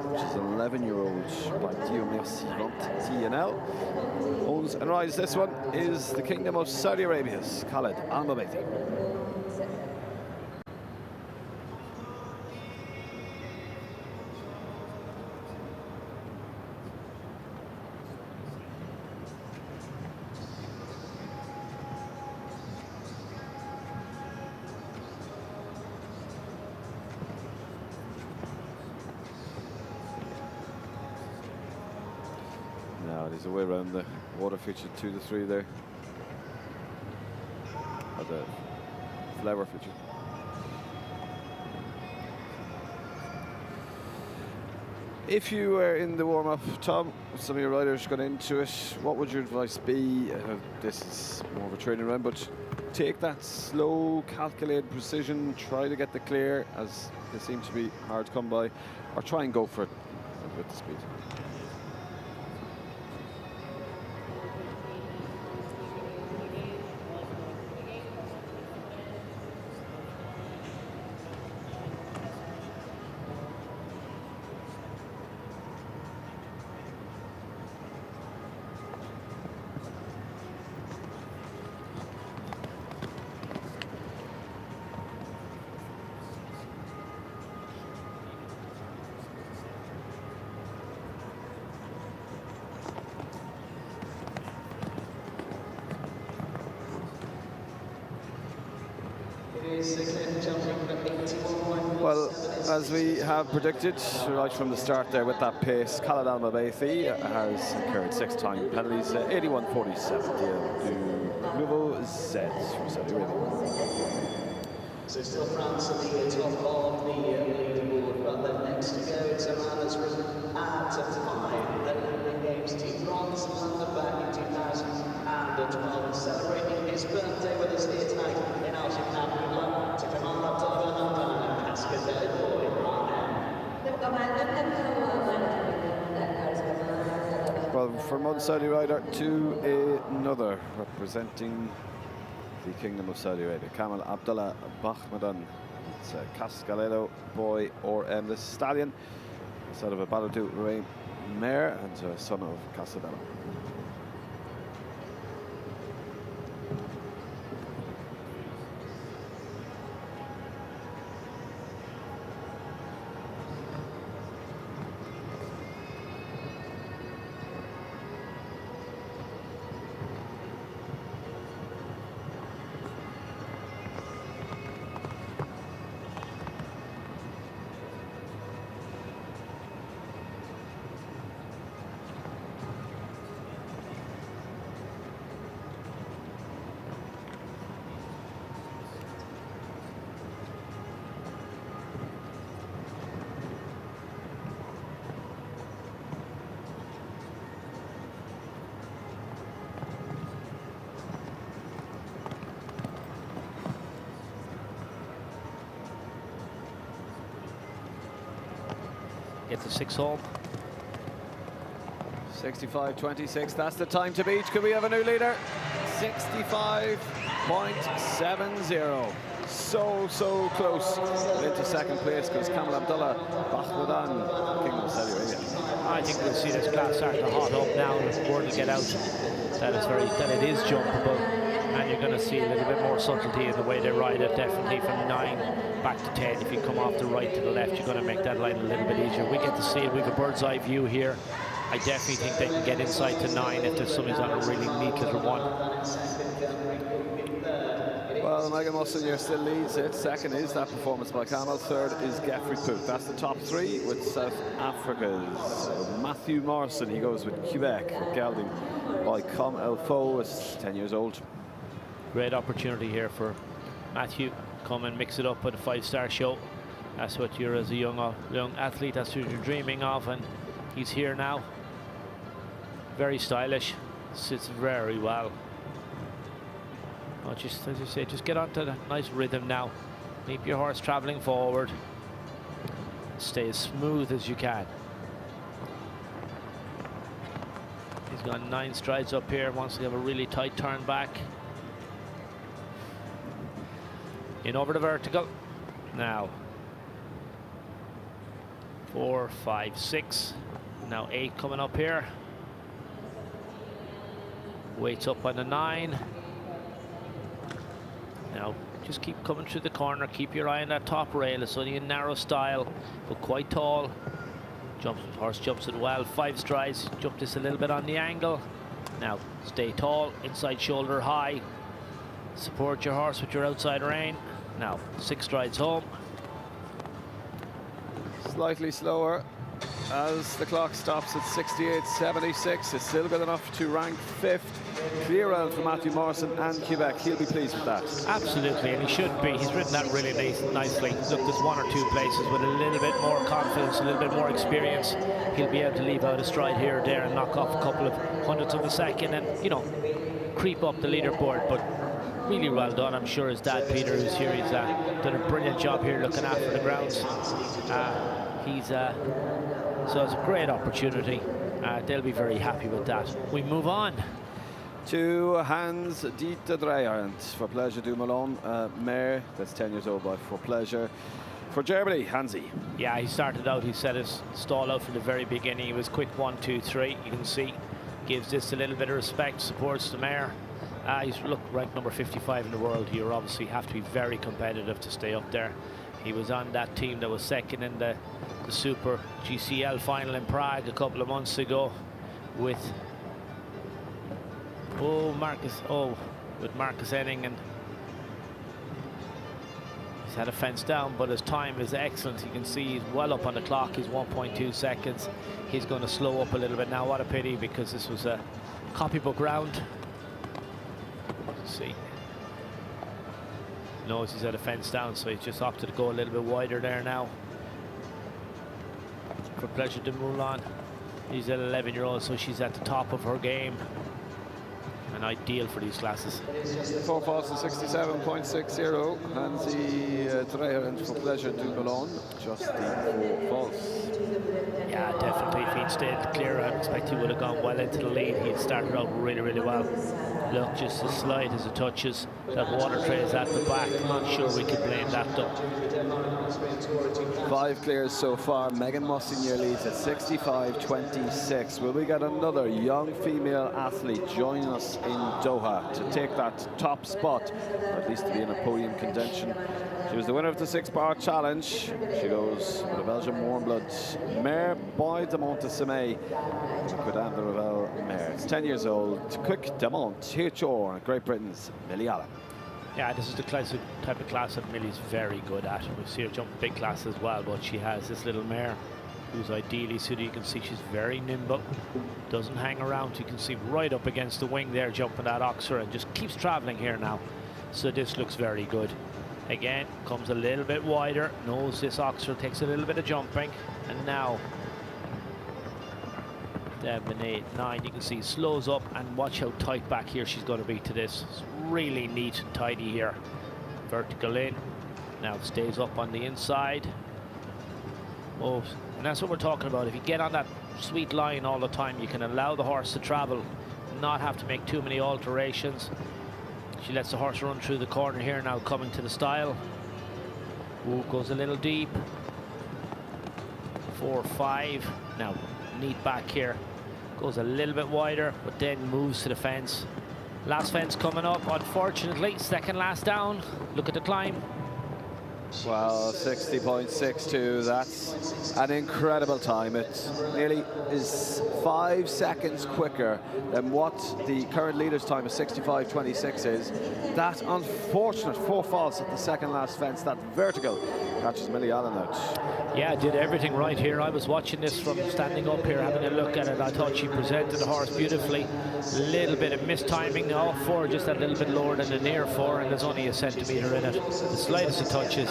Speaker 7: which is an 11-year-old by Dio Merci Vente TNL. Owns and rides this one is the Kingdom of Saudi Arabia's Khaled Al Mabeiti. There's a way around the water feature 2 to 3 there. Or the flower feature. If you were in the warm-up, Tom, some of your riders got into it, what would your advice be? This is more of a training round, but take that slow, calculated precision, try to get the clear, as they seem to be hard to come by, or try and go for it with the speed. Well, as we have predicted right from the start there with that pace, Khaled Al Mabeiti has incurred 6-time penalties, 81.47 to Nouveau Z from Saudi Arabia.
Speaker 8: So still France at the top of the leaderboard, but then next to go it's a man that's risen at 5 the London Games team bronze, London back in 2012, celebrating his birthday with us here tonight in Alshaqab. Good luck to Hamad, Abdulghani Motors, Cascade Boy.
Speaker 7: from one Saudi rider to another, representing the Kingdom of Saudi Arabia. Kamal Abdullah Bahmadan. It's a KASS Galileo boy, or the stallion, son of a Baladu Ray Amir, and a son of Casadella.
Speaker 3: Get the 6 home.
Speaker 7: 65.26, that's the time to beat. Could we have a new leader? 65.70. So close into second place, because Kamal Abdullah Bahmadan, Kingdom of Saudi Arabia.
Speaker 3: I think we'll see this class start to hot up now, and the word will get out that it is jumpable, and you're going to see a little bit more subtlety in the way they ride it, definitely from 9 back to 10. If you come off the right to the left, you're going to make that line a little bit easier. We get to see it. We have a bird's eye view here. I definitely think they can get inside to 9 if there's somebody's on a really neat little one.
Speaker 7: Well, Megan Mussonier still leads it. Second is that performance by Kamal. Third is Geoffrey Poot. That's the top 3, with South Africa's Matthew Morrison. He goes with Quebec, gelding by Com El Fo, is 10 years old.
Speaker 3: Great opportunity here for Matthew. Come and mix it up with a 5-star show. That's what you're, as a young athlete, that's what you're dreaming of, and he's here now. Very stylish, sits very well. Oh, just as you say, just get onto the nice rhythm now. Keep your horse traveling forward. Stay as smooth as you can. He's got 9 strides up here, wants to have a really tight turn back. In over the vertical. Now 4, 5, 6. Now 8 coming up here. Waits up on the 9. Now just keep coming through the corner. Keep your eye on that top rail. It's only a narrow style, but quite tall. Horse jumps it well. 5 strides. Jump this a little bit on the angle. Now stay tall. Inside shoulder high. Support your horse with your outside rein. Now 6 strides home.
Speaker 7: Slightly slower as the clock stops at 68.76. It's still good enough to rank 5th. Clear round for Matthew Morrison and Quebec. He'll be pleased with that.
Speaker 3: Absolutely, and he should be. He's ridden that really nicely. Look, there's 1 or 2 places with a little bit more confidence, a little bit more experience. He'll be able to leave out a stride here or there and knock off a couple of hundredths of a second and, you know, creep up the leaderboard. But really well done. I'm sure his dad, Peter, who's here, he's done a brilliant job here looking after the grounds. So it's a great opportunity. They'll be very happy with that. We move on
Speaker 7: to Hans Dieter Dreyer, and for pleasure du Malone, Mayor, that's 10 years old by For Pleasure. For Germany, Hansi.
Speaker 3: Yeah, he started out, he set his stall out from the very beginning. He was quick 1, 2, 3. You can see, gives this a little bit of respect, supports the mare. He's ranked number 55 in the world. You obviously have to be very competitive to stay up there. He was on that team that was second in the Super GCL final in Prague a couple of months ago with Marcus Enning, and he's had a fence down, but his time is excellent. You can see he's well up on the clock. He's 1.2 seconds. He's going to slow up a little bit now. What a pity, because this was a copybook round. Let's see. Knows he's had a fence down, so he's just opted to go a little bit wider there now. For pleasure de Moulin. He's an 11-year-old, so she's at the top of her game. and ideal for these classes.
Speaker 7: 4 falls to 67.60. Hansi Dreher and for pleasure to Boulogne. Just the 4 falls.
Speaker 3: Yeah, definitely. If he'd stayed clear, I expect he would have gone well into the lead. He'd started out really, really well. Look, just as slight as it touches. That water tray is at the back. I'm not sure we could blame that though.
Speaker 7: 5 clears so far. Megan Mossinier leads at 65.26. Will we get another young female athlete join us in Doha to take that top spot, or at least to be in a podium contention? She was the winner of the 6-bar challenge. She goes with a Belgian warm blood, Mare Boy de Montessemay. Quidam de Revel Mare. It's 10 years old. Quick de Mont, Hirchor, Great Britain's Millie Allen.
Speaker 3: Yeah, this is the type of class that Millie's very good at. We see her jump big class as well, but she has this little mare who's ideally suited. You can see she's very nimble, doesn't hang around. You can see right up against the wing there, jumping that oxer, and just keeps traveling here now. So this looks very good. Again, comes a little bit wider, knows this oxer, takes a little bit of jumping, and now 7, 8, 9, you can see slows up, and watch how tight back here she's going to be to this. It's really neat and tidy here. Vertical in, now it stays up on the inside. Oh, and that's what we're talking about. If you get on that sweet line all the time, you can allow the horse to travel, not have to make too many alterations. She lets the horse run through the corner here now, coming to the stile. Ooh, goes a little deep. 4, 5. Now, neat back here. Goes a little bit wider, but then moves to the fence. Last fence coming up, unfortunately. Second last down. Look at the climb.
Speaker 7: Well, 60.62, that's an incredible time. It nearly is 5 seconds quicker than what the current leader's time of 65.26 is. That unfortunate 4 falls at the second last fence, that vertical, catches Millie Allen out.
Speaker 3: Yeah, did everything right here. I was watching this from standing up here, having a look at it. I thought she presented the horse beautifully. A little bit of mistiming. The off 4 just a little bit lower than the near 4, and there's only a centimetre in it. The slightest of touches.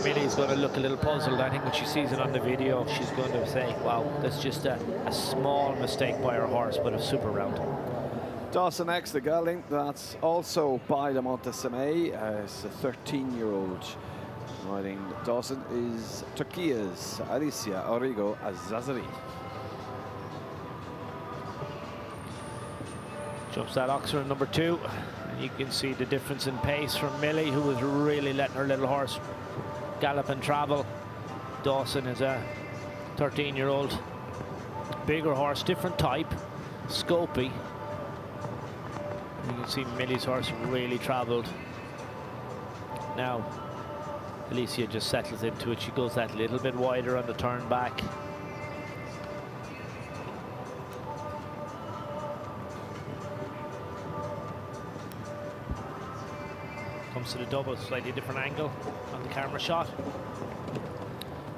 Speaker 3: Millie's going to look a little puzzled. I think when she sees it on the video, she's going to say, wow, that's just a small mistake by her horse, but a super round.
Speaker 7: Dawson X, the gelding, that's also by the Montessemay. It's a 13-year-old. Riding Dawson is Turkia's Alicia Origo Azazari.
Speaker 3: Jumps that oxer in number 2. And you can see the difference in pace from Millie, who was really letting her little horse gallop and travel. Dawson is a 13-year-old. Bigger horse, different type, scopy. You can see Millie's horse really traveled. Now, Alicia just settles into it. She goes that little bit wider on the turn back. Comes to the double, slightly different angle on the camera shot.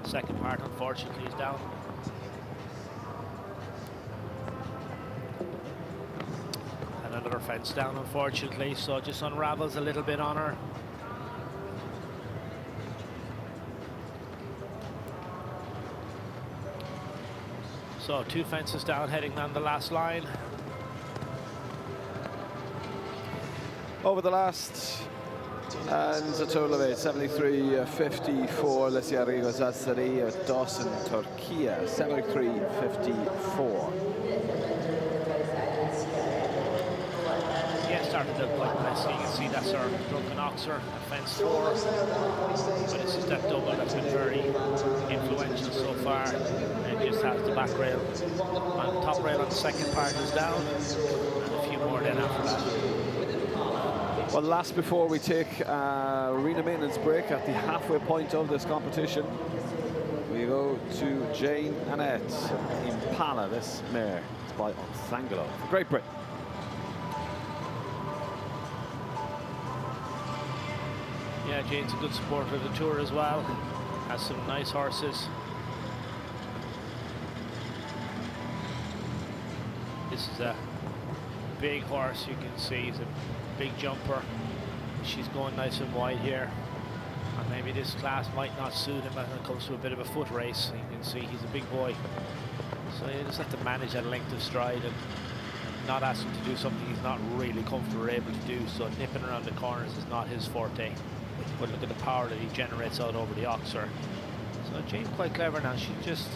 Speaker 3: Second part, unfortunately, is down. And another fence down, unfortunately, so it just unravels a little bit on her. So 2 fences down, heading down the last line.
Speaker 7: Over the last, and a total of 73.54, Alicia Origo Azazari at Dawson, Turkey, 73.54.
Speaker 3: Yeah, started out quite nicely. You can see that's our broken oxer at fence 4. But it's just that double that's been very influential so far. And it just has the back rail. On the top rail on the second part is down. And a few more then after that.
Speaker 7: Well, last before we take arena maintenance break at the halfway point of this competition, we go to Jane Annette Impala, this mare. It's by Onsangalo, Great Britain.
Speaker 3: Yeah, Jane's a good supporter of the tour as well. Has some nice horses. This is a big horse, you can see. He's a big jumper. She's going nice and wide here. And maybe this class might not suit him when it comes to a bit of a foot race. You can see he's a big boy. So you just have to manage that length of stride and not ask him to do something he's not really comfortable or able to do. So nipping around the corners is not his forte. But look at the power that he generates out over the Oxer. So Jane's quite clever now. She's just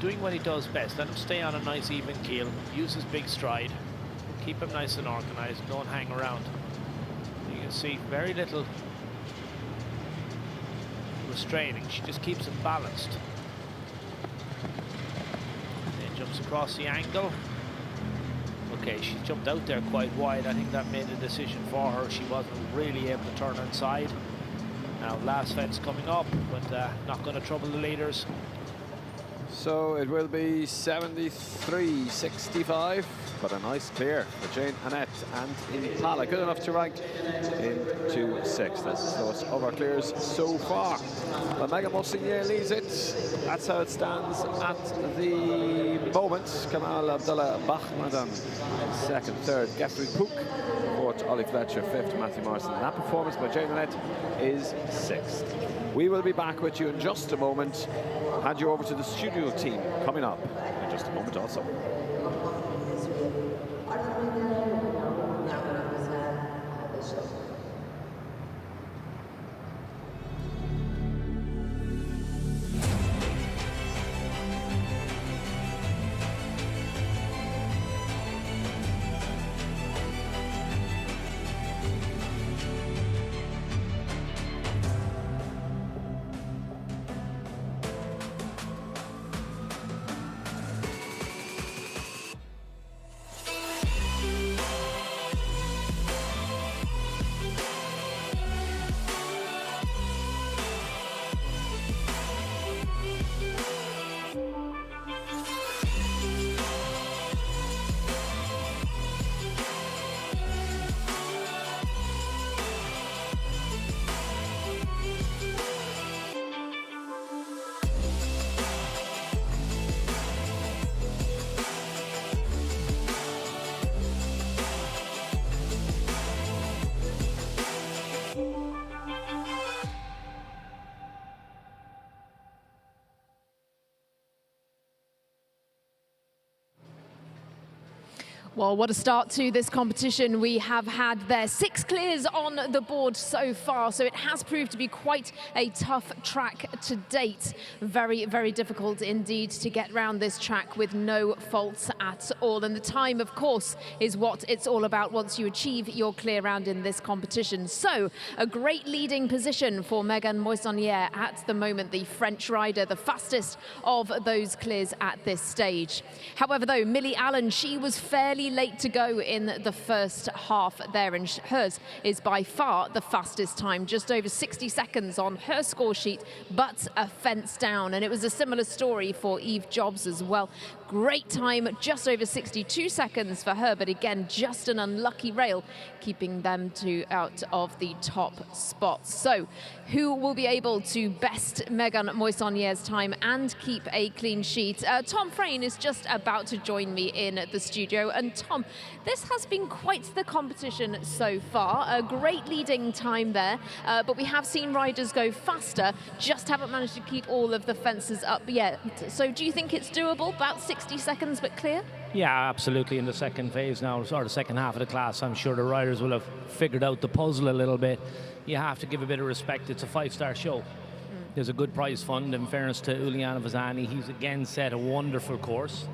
Speaker 3: doing what he does best. Let him stay on a nice even keel, use his big stride, keep him nice and organized, don't hang around. You can see very little restraining. She just keeps him balanced. Then jumps across the angle. Okay, she jumped out there quite wide. I think that made a decision for her. She wasn't really able to turn inside. Now last fence coming up, but not going to trouble the leaders.
Speaker 7: So it will be 73-65, but a nice clear for Jane Annette and Impala. Good enough to rank into 6th. That's the slowest of our clears so far. But Megan Mossinier leads it. That's how it stands at the moment. Kamal Abdullah Bahmadan in 2nd, 3rd. Geoffrey Pook, 4th. Ollie Fletcher, 5th. Matthew Morrison. And that performance by Jane Annette is 6th. We will be back with you in just a moment. I'll hand you over to the studio team coming up in just a moment also.
Speaker 1: Well, what a start to this competition we have had there. 6 clears on the board so far, so it has proved to be quite a tough track to date. Very, very difficult indeed to get round this track with no faults at all. And the time, of course, is what it's all about once you achieve your clear round in this competition. So, a great leading position for Megan Moissonnier at the moment, the French rider, the fastest of those clears at this stage. However, though, Millie Allen, she was fairly late to go in the first half there, and hers is by far the fastest time, just over 60 seconds on her score sheet, but a fence down. And it was a similar story for Eve Jobs as well. Great time, just over 62 seconds for her, but again, just an unlucky rail, keeping them out of the top spots. So, who will be able to best Megan Moissonnier's time and keep a clean sheet? Tom Frayne is just about to join me in the studio. And Tom, this has been quite the competition so far. A great leading time there, but we have seen riders go faster, just haven't managed to keep all of the fences up yet. So do you think it's doable? About 60 seconds, but clear?
Speaker 3: Yeah, absolutely. In the second phase now, or the second half of the class, I'm sure the riders will have figured out the puzzle a little bit. You have to give a bit of respect. It's a 5-star show. There's a good prize fund. In fairness to Uliana Vazani, he's again set a wonderful course.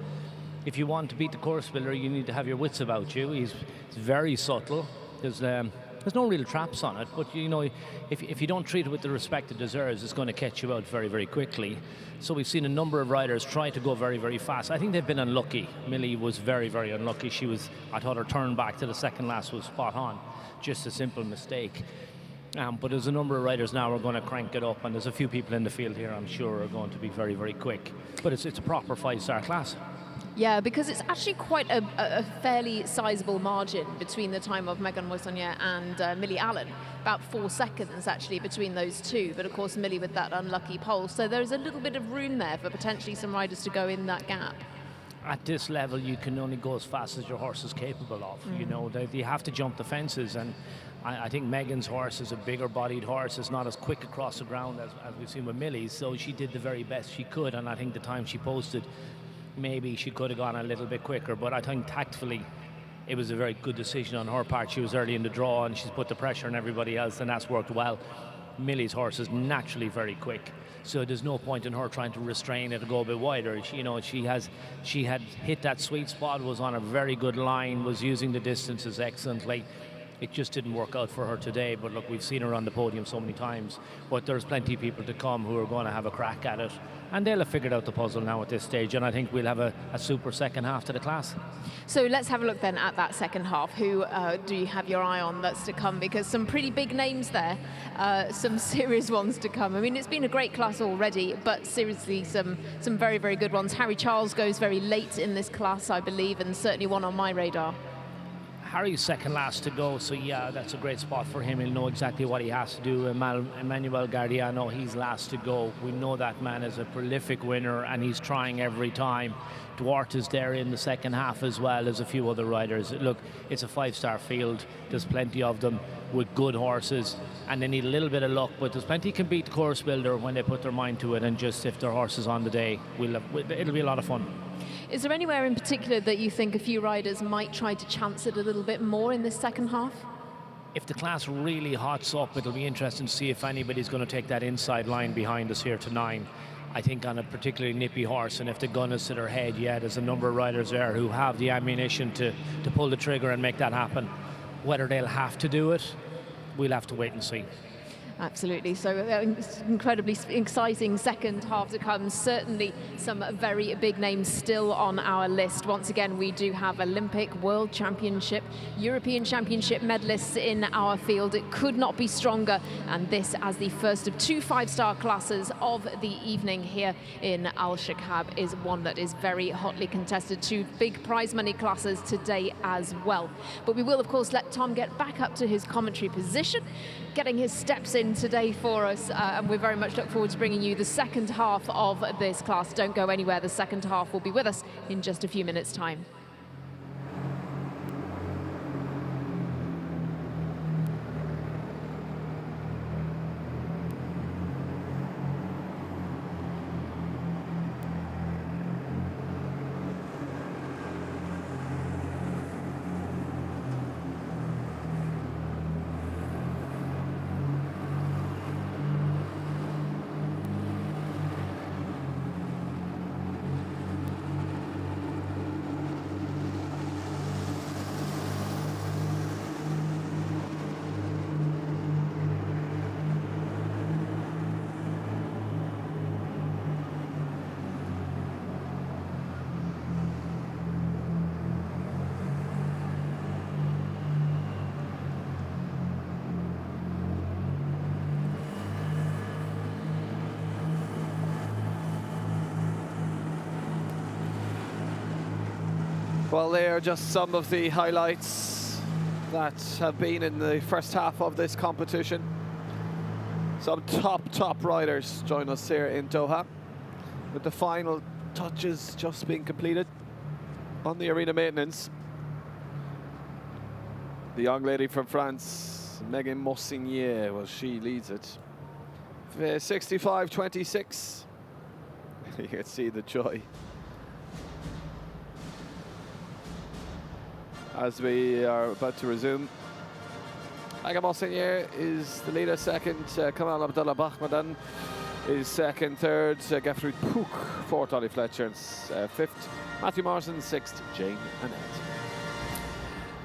Speaker 3: If you want to beat the course builder, you need to have your wits about you. He's very subtle. There's no real traps on it, but you know, if you don't treat it with the respect it deserves, it's going to catch you out very, very quickly. So we've seen a number of riders try to go very, very fast. I think they've been unlucky. Millie was very, very unlucky. I thought her turn back to the second last was spot on. Just a simple mistake. But there's a number of riders now who are going to crank it up, and there's a few people in the field here I'm sure are going to be very, very quick. But it's a proper 5-star class.
Speaker 1: Yeah, because it's actually quite a fairly sizable margin between the time of Megan Moissonnier and Millie Allen. About 4 seconds, actually, between those two. But, of course, Millie with that unlucky pole. So there's a little bit of room there for potentially some riders to go in that gap.
Speaker 3: At this level, you can only go as fast as your horse is capable of. You know, you have to jump the fences. And I think Megan's horse is a bigger-bodied horse. It's not as quick across the ground as we've seen with Millie's. So she did the very best she could. And I think the time she posted maybe she could have gone a little bit quicker, but I think tactfully it was a very good decision on her part. She was early in the draw and she's put the pressure on everybody else, and that's worked well. Millie's horse is naturally very quick, so there's no point in her trying to restrain it or go a bit wider. She had hit that sweet spot, was on a very good line, was using the distances excellently. It just didn't work out for her today, but look, we've seen her on the podium so many times, but there's plenty of people to come who are going to have a crack at it, and they'll have figured out the puzzle now at this stage, and I think we'll have a super second half to the class.
Speaker 1: So let's have a look then at that second half. Who do you have your eye on that's to come? Because some pretty big names there, some serious ones to come. I mean, it's been a great class already, but seriously, some very, very good ones. Harry Charles goes very late in this class, I believe, and certainly one on my radar.
Speaker 3: Harry's second last to go, so yeah, that's a great spot for him. He'll know exactly what he has to do. Emmanuel Gardiano, he's last to go. We know that man is a prolific winner, and he's trying every time. Duarte is there in the second half as well as a few other riders. Look, it's a five-star field. There's plenty of them with good horses, and they need a little bit of luck, but there's plenty can beat the course builder when they put their mind to it, and just if their horse is on the day, it'll be a lot of fun.
Speaker 1: Is there anywhere in particular that you think a few riders might try to chance it a little bit more in this second half?
Speaker 3: If the class really hots up, it'll be interesting to see if anybody's going to take that inside line behind us here to 9. I think on a particularly nippy horse, and if the gun is to their head, yeah, there's a number of riders there who have the ammunition to pull the trigger and make that happen. Whether they'll have to do it, we'll have to wait and see.
Speaker 1: Absolutely. So incredibly exciting second half to come. Certainly some very big names still on our list. Once again, we do have Olympic, World Championship, European Championship medalists in our field. It could not be stronger. And this as the first of 2 5-star classes of the evening here in Alshaqab is one that is very hotly contested. 2 big prize money classes today as well. But we will, of course, let Tom get back up to his commentary position, getting his steps in today for us, and we very much look forward to bringing you the second half of this class. Don't go anywhere. The second half will be with us in just a few minutes' time.
Speaker 7: Well, they are just some of the highlights that have been in the first half of this competition. Some top riders join us here in Doha, with the final touches just being completed on the arena maintenance. The young lady from France, Megan Mossignier, well, she leads it. 65-26. You can see the joy as we are about to resume. Megan Mossignier is the leader. Second, Kamal Abdullah Bahmadan is second. Third, Gertrude Pook. Fourth, Ollie Fletcher. And fifth, Matthew Martin. Sixth, Jane Annette.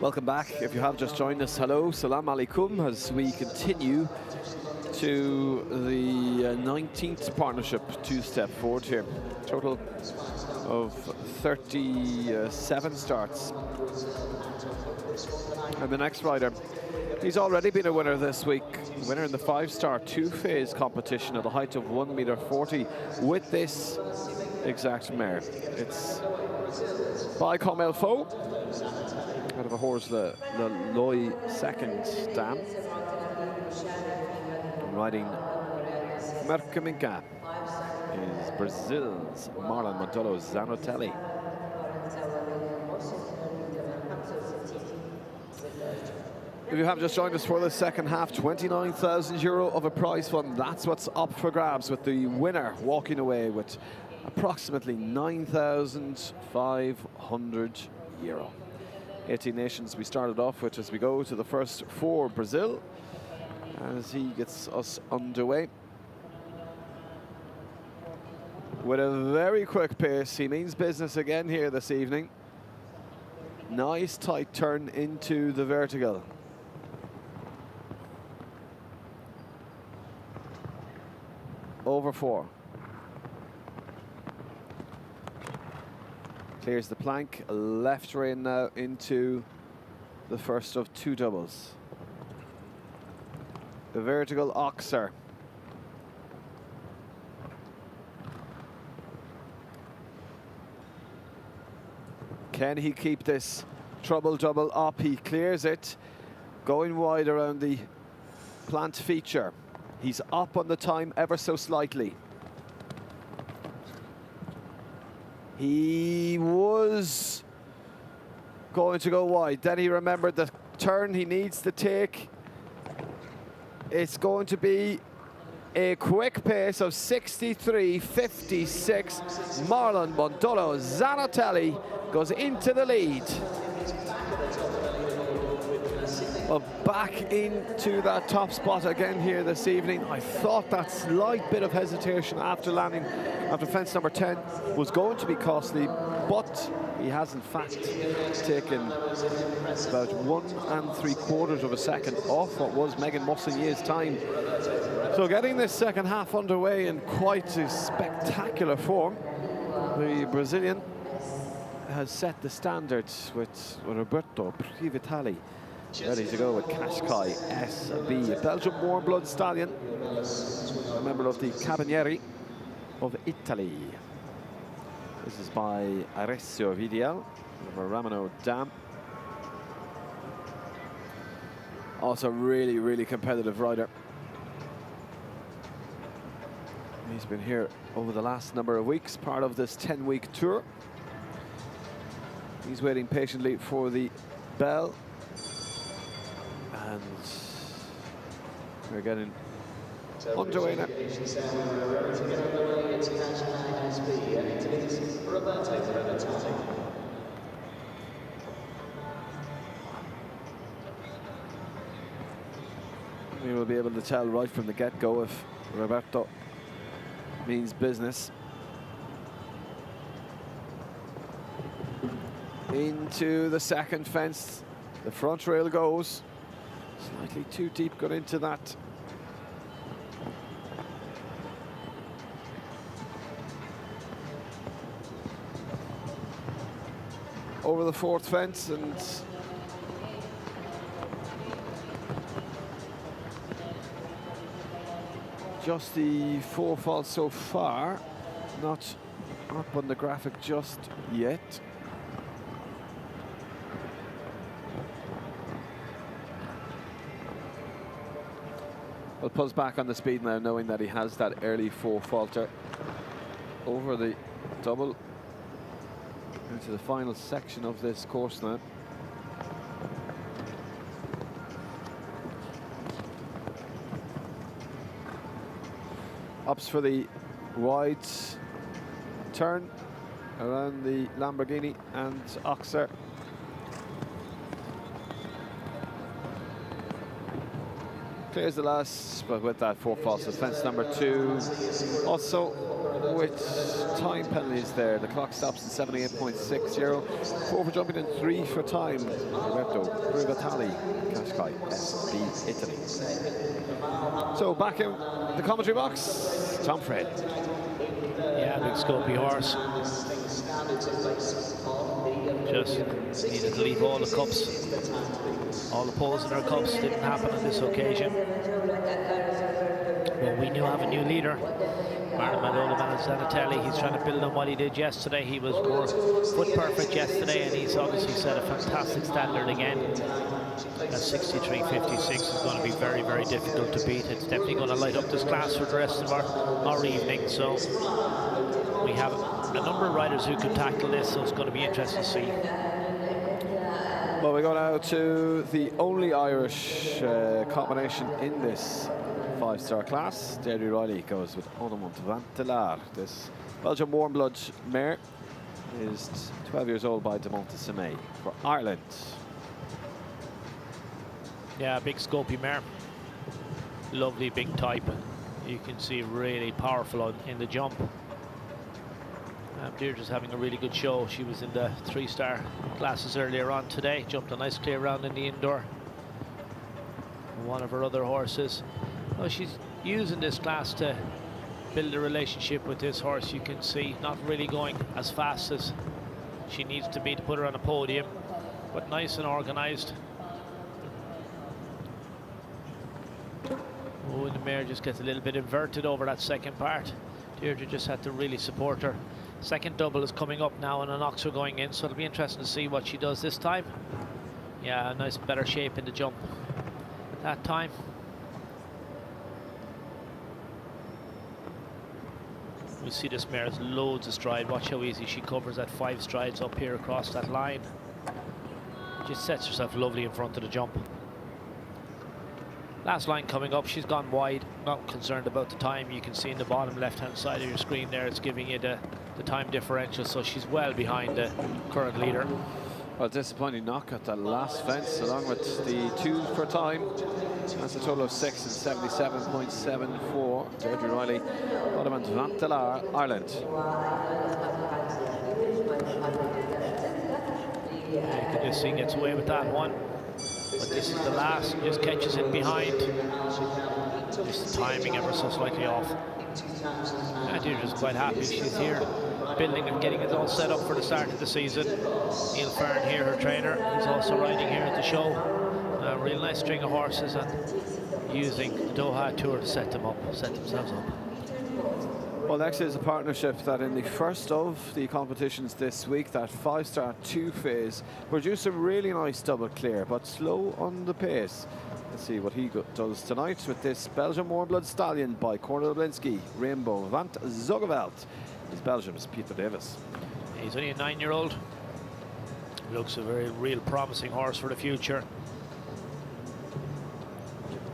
Speaker 7: Welcome back. If you have just joined us, hello, salam alaikum, as we continue to the 19th partnership two-step forward here. Total of 37 starts. And the next rider, he's already been a winner this week. Winner in the 5-star 2-phase competition at a height of 1.40 m with this exact mare. It's by Comme Il Faut, out of a horse, the Loy second dam. Riding Mercaminca is Brazil's Marlon Montolo Zanotelli. If you have just joined us for the second half, €29,000 of a prize fund. That's what's up for grabs, with the winner walking away with approximately €9,500. 18 nations we started off with as we go to the first 4. Brazil, as he gets us underway. With a very quick pace, he means business again here this evening. Nice tight turn into the vertical. Over 4. Clears the plank, left rein now into the first of 2 doubles. The vertical oxer. Can he keep this trouble double up? He clears it, going wide around the plant feature. He's up on the time ever so slightly. He was going to go wide. Then he remembered the turn he needs to take. It's going to be a quick pace of 63.56. Marlon Mondolo Zanatelli goes into the lead. Well, back into that top spot again here this evening. I thought that slight bit of hesitation after landing, after fence number 10, was going to be costly, but he has in fact taken about 1 3/4 of a second off what was Megan Mossonier's time. So getting this second half underway in quite a spectacular form. The Brazilian has set the standard with Roberto Privitali ready to go with Qashqai SB, a Belgian warm blood stallion, a member of the Cabinieri of Italy. This is by Arezzo Vidiel over Ramano Dam. Also really, really competitive rider. He's been here over the last number of weeks, part of this 10-week tour. He's waiting patiently for the bell. And we're getting underway now. We will be able to tell right from the get-go if Roberto means business. Into the second fence, the front rail goes. Slightly too deep, got into that. Over the 4th fence, and just the 4 falls so far, not up on the graphic just yet. Well, pulls back on the speed now, knowing that he has that early 4 falter. Over the double into the final section of this course now. Ups for the wide turn around the Lamborghini and Oxer. Clears the last, but with that 4 falls, fence number 2. Also with time penalties there. The clock stops at 78.60. 4 for jumping and 3 for time. Roberto Privitali, Qashqai SB, Italy. So back in the commentary box, Tom Fred.
Speaker 9: Yeah, big scopy horse. Just needed to leave all the cups. All the poles in their cups didn't happen on this occasion. But we now have a new leader, Marlon Zanatelli. He's trying to build on what he did yesterday. He was more foot perfect yesterday, and he's obviously set a fantastic standard again. That 63.56 is going to be very, very difficult to beat. It's definitely going to light up this class for the rest of our evening. So we have a number of riders who can tackle this, so it's going to be interesting to see.
Speaker 7: Well, we go now to the only Irish combination in this 5-star class. Deirdre Riley goes with Onamont Vantelar. This Belgian warm blood mare is 12 years old by De Montesime for Ireland.
Speaker 9: Yeah, big scopy mare. Lovely big type. You can see really powerful in the jump. Deirdre's having a really good show. She was in the 3-star classes earlier on today. Jumped a nice clear round in the indoor. One of her other horses. Well, she's using this class to build a relationship with this horse. You can see not really going as fast as she needs to be to put her on a podium, but nice and organized. Oh, and the mare just gets a little bit inverted over that second part. Deirdre just had to really support her. Second double is coming up now and an oxer going in, so it'll be interesting to see what she does this time. Yeah, a nice better shape in the jump that time. We see this mare has loads of stride. Watch how easy she covers that 5 strides up here across that line. Just sets herself lovely in front of the jump. Last line coming up, she's gone wide, not concerned about the time. You can see in the bottom left-hand side of your screen there, it's giving you the time differential, so she's well behind the current leader.
Speaker 7: Well, disappointing knock at the last fence, along with the 2 for time. That's a total of 6 and 77.74. Deirdre Riley, Onamont Vantelar, Ireland.
Speaker 9: You can just see gets away with that one. But this is the last, just catches it behind. Just timing ever so slightly off. Deirdre's quite happy she's here, building and getting it all set up for the start of the season. Neil Fearn here, her trainer, he's also riding here at the show. A real nice string of horses and using the Doha Tour to set themselves up.
Speaker 7: Well, next is a partnership that in the first of the competitions this week, that 5-star 2 phase, produced a really nice double clear, but slow on the pace. Let's see what he does tonight with this Belgian warm-blood stallion by Cornel Blinsky, Rainbow Vant Zogeveld. He's Belgium's Peter Davis.
Speaker 9: He's only a 9-year-old. Looks a very real promising horse for the future.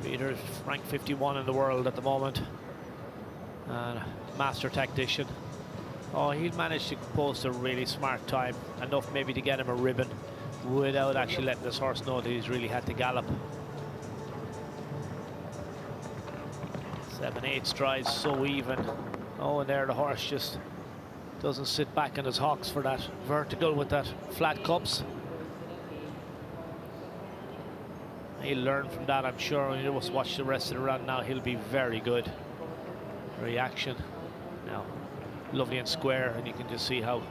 Speaker 9: Peter's ranked 51 in the world at the moment. Master tactician. Oh, he'll manage to post a really smart time, enough maybe to get him a ribbon without actually letting this horse know that he's really had to gallop. 7-8 strides, so even. Oh, and there the horse just doesn't sit back in his hocks for that vertical with that flat cups. He'll learn from that, I'm sure. When you just watch the rest of the run now, he'll be very good. Reaction now, lovely and square, and you can just see how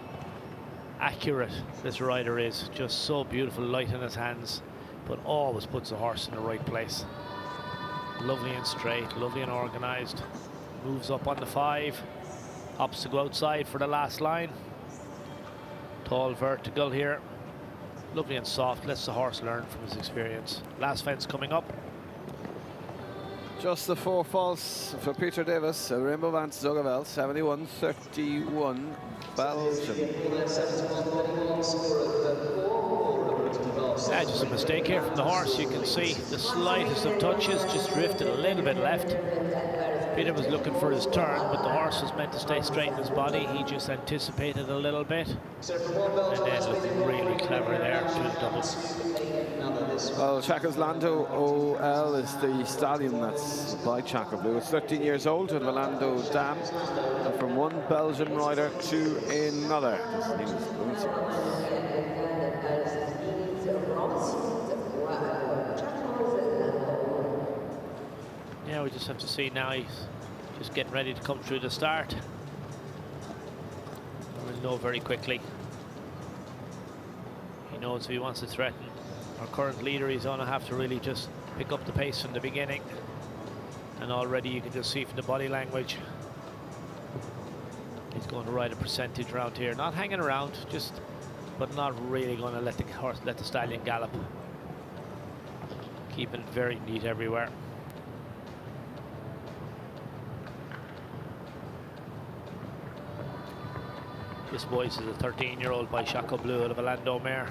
Speaker 9: accurate this rider is. Just so beautiful, light in his hands, but always puts the horse in the right place. Lovely and straight, lovely and organized. Moves up on the 5, opts to go outside for the last line. Tall vertical here, lovely and soft, lets the horse learn from his experience. Last fence coming up.
Speaker 7: Just the 4 false for Peter Davis, Rainbow Vant Zogeveld, 71-31, Belgium.
Speaker 9: Yeah, just a mistake here from the horse. You can see the slightest of touches, just drifted a little bit left. Peter was looking for his turn, but the horse was meant to stay straight in his body. He just anticipated a little bit, and then looking really clever there to the doubles.
Speaker 7: Well, Chaco's Lando OL is the stallion that's by Chaco Blue. It's 13 years old with Orlando Dam, and from one Belgian rider to another.
Speaker 9: Yeah, we just have to see now. He's just getting ready to come through the start. We'll know very quickly. He knows if he wants to threaten our current leader, he's going to have to really just pick up the pace from the beginning. And already you can just see from the body language, he's going to ride a percentage round here. Not hanging around, just, but not really going to let the stallion gallop. Keeping it very neat everywhere. This boys is a 13-year-old by Chaco Blue out of Orlando Mare.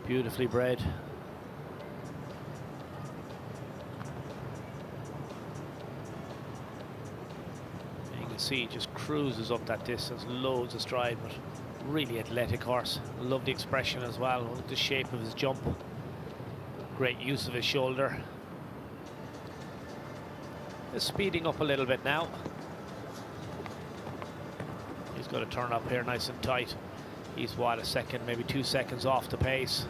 Speaker 9: Beautifully bred. And you can see it just cruises up that distance, loads of stride, but really athletic horse. Lovely expression as well. Look at the shape of his jump. Great use of his shoulder. Is speeding up a little bit now. He's got to turn up here nice and tight. He's what, a second, maybe 2 seconds off the pace.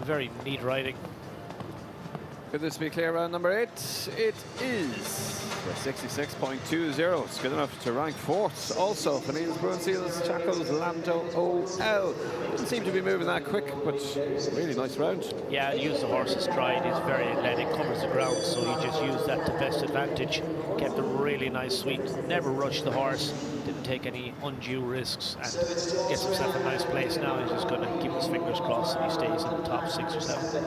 Speaker 9: Very neat riding.
Speaker 7: Could this be clear round number 8? It is. For 66.20. It's good enough to rank 4th. Also for Niels Bruinseel's Chaco's Lando OL. Doesn't seem to be moving that quick, but really nice round.
Speaker 9: Yeah, he used the horse's stride. He's very athletic, covers the ground, so he just used that to best advantage. Kept a really nice sweep. Never rushed the horse. Didn't take any undue risks, and gets himself a nice place now. He's just going to keep his fingers crossed and he stays in the top 6 or 7.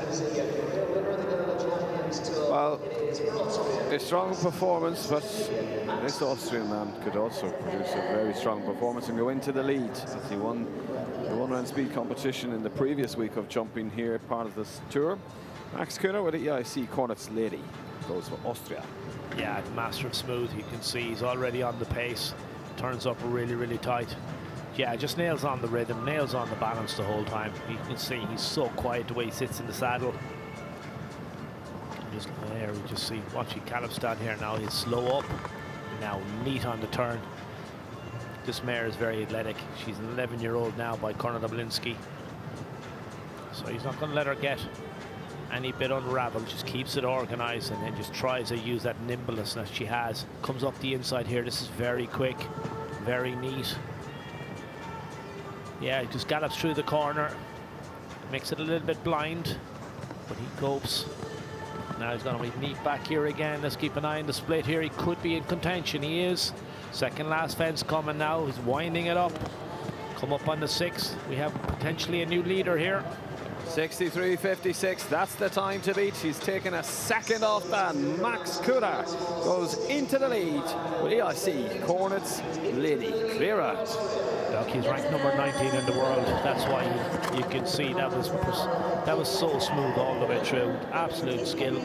Speaker 7: Well, a strong performance, but this Austrian man could also produce a very strong performance and go into the lead. As he won the one-round speed competition in the previous week of jumping here, part of this tour. Max Kuhner with the EIC Cornets Lady goes for Austria.
Speaker 9: Yeah, master of smooth. You can see he's already on the pace. Turns up really, really tight. Yeah, just nails on the rhythm, nails on the balance the whole time. You can see he's so quiet the way he sits in the saddle. Just there, we just see watching Caleb stand here now. He's slow up, now neat on the turn. This mare is very athletic. She's an 11-year-old now by Colonel Oblinski. So he's not going to let her get any bit unraveled. Just keeps it organized and then just tries to use that nimbleness that she has. Comes up the inside here. This is very quick, very neat. Yeah, he just gallops through the corner. Makes it a little bit blind, but he copes. Now he's going to be neat back here again. Let's keep an eye on the split here. He could be in contention. He is. Second last fence coming now. He's winding it up. Come up on the 6th. We have potentially a new leader here.
Speaker 7: 63.56, that's the time to beat. He's taken a second off that. Max Kuhner goes into the lead with EIC Cornets Lady. Clear out.
Speaker 9: Look, he's ranked number 19 in the world. That's why you can see that was so smooth all the way through. Absolute skill.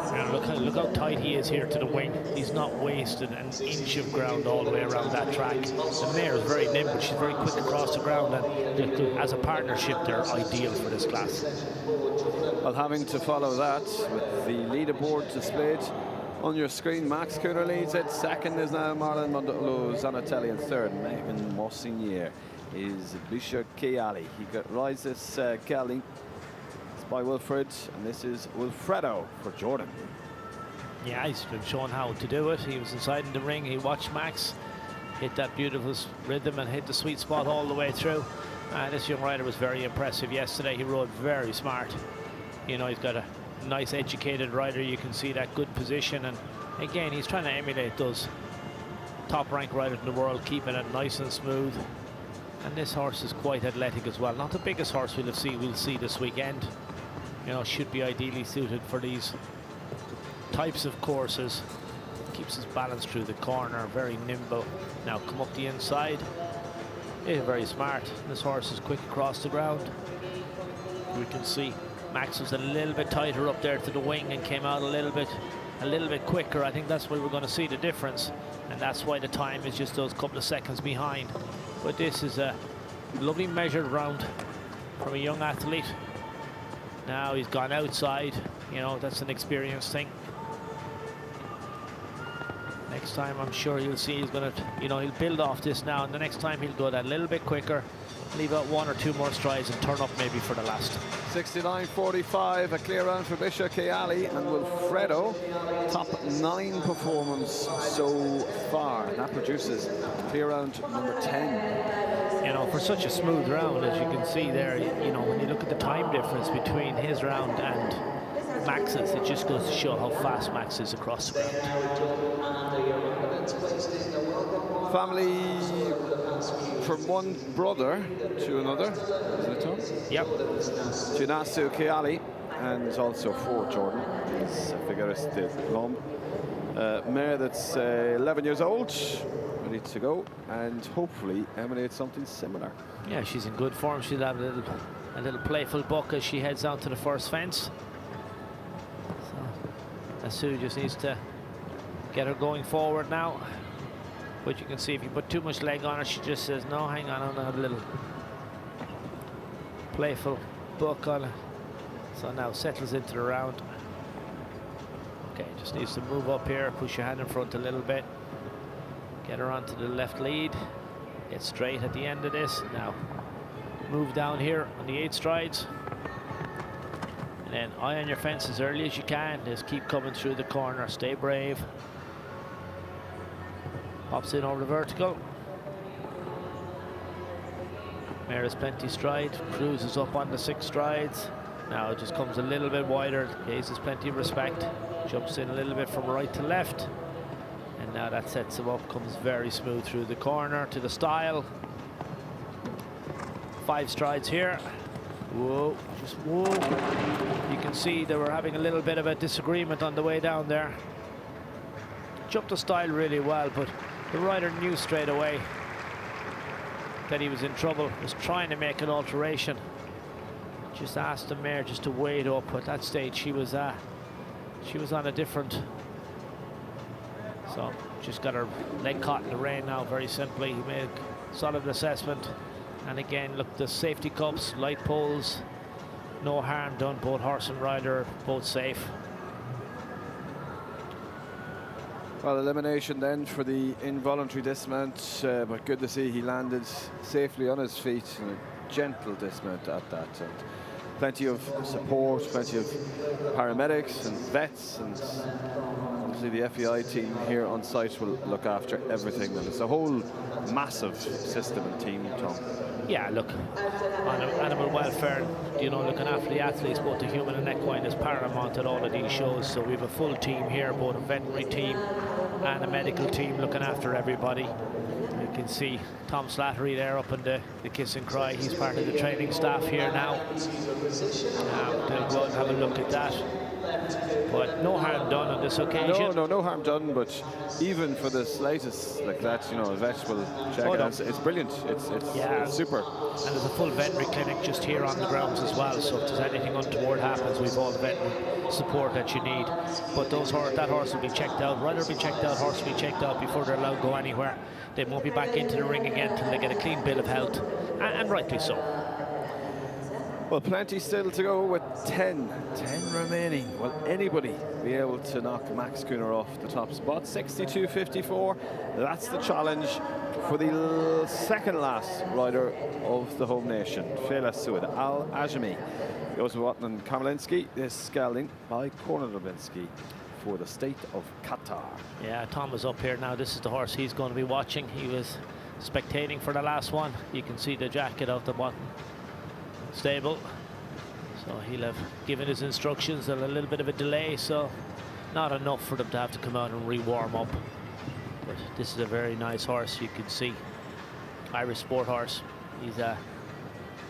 Speaker 9: And look how tight he is here to the wing. He's not wasted an inch of ground all the way around that track. The mare is very nimble. She's very quick across the ground, and as a partnership, they're ideal for this class.
Speaker 7: Well, having to follow that with the leaderboard displayed on your screen, Max Kuhner leads it. Second is now Marlon Mondolo Zanatelli, and third, Megan Mossinier, is Bisha Keali. He rides this Keali. By Wilfred, and this is Wilfredo for Jordan.
Speaker 9: Yeah, he's been shown how to do it. He was inside in the ring. He watched Max hit that beautiful rhythm and hit the sweet spot all the way through. This young rider was very impressive yesterday. He rode very smart. You know, he's got a nice educated rider. You can see that good position, and again, he's trying to emulate those top ranked riders in the world, keeping it nice and smooth. And this horse is quite athletic as well. Not the biggest horse we'll see this weekend. You know, should be ideally suited for these types of courses. Keeps his balance through the corner, very nimble. Now come up the inside. Yeah, very smart. This horse is quick across the ground. We can see Max was a little bit tighter up there to the wing and came out a little bit quicker. I think that's where we're going to see the difference, and that's why the time is just those couple of seconds behind. But this is a lovely measured round from a young athlete. Now he's gone outside, you know, that's an experience thing. Next time I'm sure you'll see he's gonna, you know, he'll build off this now, and the next time he'll go that little bit quicker, leave out 1 or 2 more strides and turn up maybe for the last.
Speaker 7: 69.45, a clear round for Bisha Keali and Wilfredo. Top 9 performance so far. That produces clear round number 10.
Speaker 9: You know, for such a smooth round, as you can see there, you know, when you look at the time difference between his round and Max's, it just goes to show how fast Max is across the ground.
Speaker 7: Family from one brother to another, isn't it, Tom?
Speaker 9: Yep.
Speaker 7: Ginasu Keali, and also for Jordan, is Figueres de Lom. Mare that's 11 years old, ready to go and hopefully emanate something similar.
Speaker 9: Yeah, she's in good form. She'll have a little playful buck as she heads out to the first fence. So Sue just needs to get her going forward now. But you can see if you put too much leg on her, she just says, no, hang on, I'll have a little playful buck on her. So now settles into the round. Okay, just needs to move up here, push your hand in front a little bit. Get her onto the left lead. Get straight at the end of this. Now move down here on the 8 strides. And then eye on your fence as early as you can. Just keep coming through the corner. Stay brave. Pops in over the vertical. Mare has plenty stride. Cruises up on the 6 strides. Now it just comes a little bit wider. Gazes plenty of respect. Jumps in a little bit from right to left. And now that sets him up. Comes very smooth through the corner to the stile. 5 strides here. Whoa, just whoa. You can see they were having a little bit of a disagreement on the way down there. Jumped the stile really well, but the rider knew straight away that he was in trouble. Was trying to make an alteration. Just asked the mare just to wait up. At that stage, she was on a different. So just got her leg caught in the rein now. Very simply, he made a solid assessment. And again, look, the safety cups, light poles, no harm done. Both horse and rider, both safe.
Speaker 7: Well, elimination then for the involuntary dismount, but good to see he landed safely on his feet, and a gentle dismount at that. And plenty of support, plenty of paramedics and vets, and obviously the FEI team here on site will look after everything. And it's a whole massive system and team, Tom.
Speaker 9: Yeah, look, on animal welfare, you know, looking after the athletes, both the human and equine, is paramount at all of these shows. So we have a full team here, both a veterinary team and a medical team looking after everybody. You can see Tom Slattery there up in the kiss and cry. He's part of the training staff here now. They'll go and have a look at that. But no harm done on this occasion.
Speaker 7: No harm done, but even for the slightest like that, you know, a vet will check it. It's brilliant. It's super.
Speaker 9: And there's a full veterinary clinic just here on the grounds as well, so if there's anything untoward happens, we've all the veterinary support that you need. But that horse will be checked out, rider will be checked out, horse will be checked out before they're allowed to go anywhere. They won't be back into the ring again until they get a clean bill of health, and rightly so.
Speaker 7: Well, plenty still to go with 10 remaining. Will anybody be able to knock Max Cooner off the top spot? 62.54. That's the challenge for the second last rider of the home nation, Fela Suud Al Ajami. Joseph Watman Kamalinsky is gelding by Corner Dubinsky for the state of Qatar.
Speaker 9: Yeah, Tom is up here now. This is the horse he's going to be watching. He was spectating for the last one. You can see the jacket out the bottom stable, so he'll have given his instructions at a little bit of a delay, so not enough for them to have to come out and re-warm up. But this is a very nice horse. You can see Irish sport horse. He's a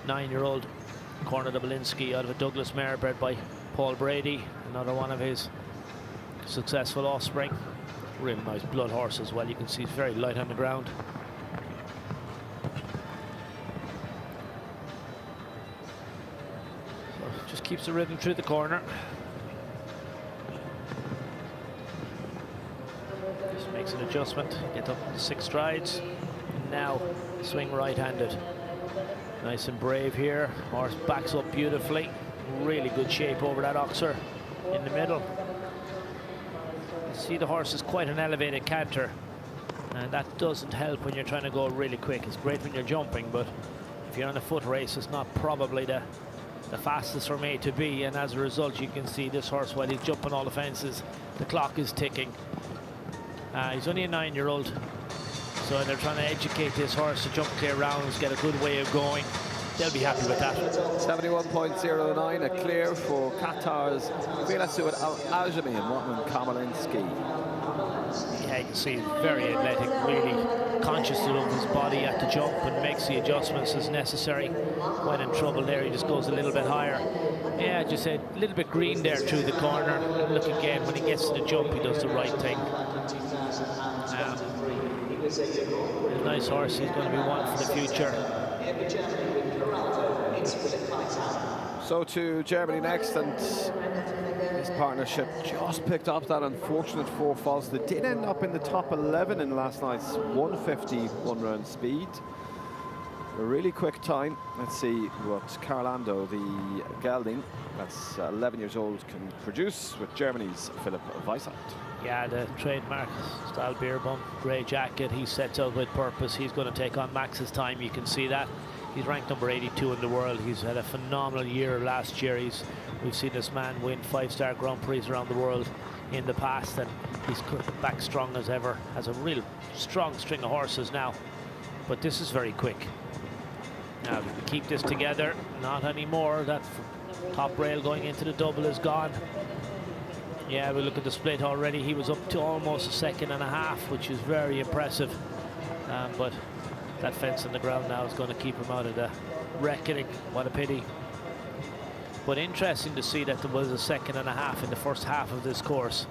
Speaker 9: 9-year-old Corner Dubinsky out of a Douglas mare bred by Paul Brady, another one of his successful offspring. Real nice blood horse as well. You can see he's very light on the ground. Just keeps the rhythm through the corner. Just makes an adjustment, get up to 6 strides. Now swing right-handed. Nice and brave here. Horse backs up beautifully. Really good shape over that oxer in the middle. You see the horse is quite an elevated canter, and that doesn't help when you're trying to go really quick. It's great when you're jumping, but if you're on a foot race, it's not probably the fastest from A to B, and as a result you can see this horse, while he's jumping all the fences, the clock is ticking. He's only a 9-year-old, so they're trying to educate this horse to jump clear rounds, get a good way of going. They'll be happy with that.
Speaker 7: 71.09, a clear for Qatar's Fela Suud Al Ajami and Watman Kamalinsky.
Speaker 9: Yeah, you can see very athletic, really conscious of his body at the jump and makes the adjustments as necessary. When in trouble there, he just goes a little bit higher. Yeah, just a little bit green there through the corner. And look again, when he gets to the jump, he does the right thing. A nice horse. He's going to be one for the future.
Speaker 7: So to Germany next, and this partnership just picked up that unfortunate 4 falls. They did end up in the top 11 in last night's 150 one-round speed. A really quick time. Let's see what Carlando, the gelding, that's 11 years old, can produce with Germany's Philipp Weissart.
Speaker 9: Yeah, the trademark style beer bum, grey jacket. He sets out with purpose. He's going to take on Max's time. You can see that. He's ranked number 82 in the world. He's had a phenomenal year last year. We've seen this man win 5-star Grand Prix around the world in the past, and he's back strong as ever. Has a real strong string of horses now, but this is very quick. Now, we keep this together. Not anymore. That top rail going into the double is gone. Yeah, we look at the split already. He was up to almost 1.5 seconds, which is very impressive. But that fence on the ground now is going to keep him out of the reckoning. What a pity. But interesting to see that there was 1.5 seconds in the first half of this course.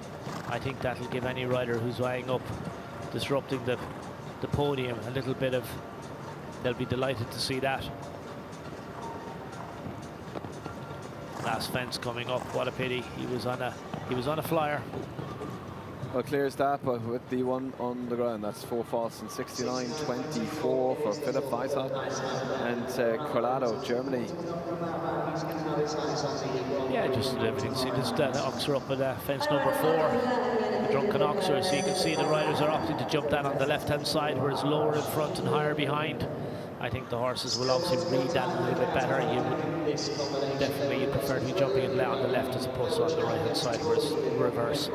Speaker 9: I think that'll give any rider who's eyeing up disrupting the podium a little bit of... They'll be delighted to see that. Last fence coming up. What a pity. He was on a flyer.
Speaker 7: Well, clears that, but with the one on the ground, that's 4 false and 69.24 for Philipp Weissart and Colorado, Germany.
Speaker 9: Yeah, just everything. See this oxer up at fence number 4, the drunken oxer. So you can see the riders are opting to jump that on the left-hand side, where it's lower in front and higher behind. I think the horses will obviously read that a little bit better. You prefer to be jumping it on the left as opposed to on the right-hand side, where it's reverse.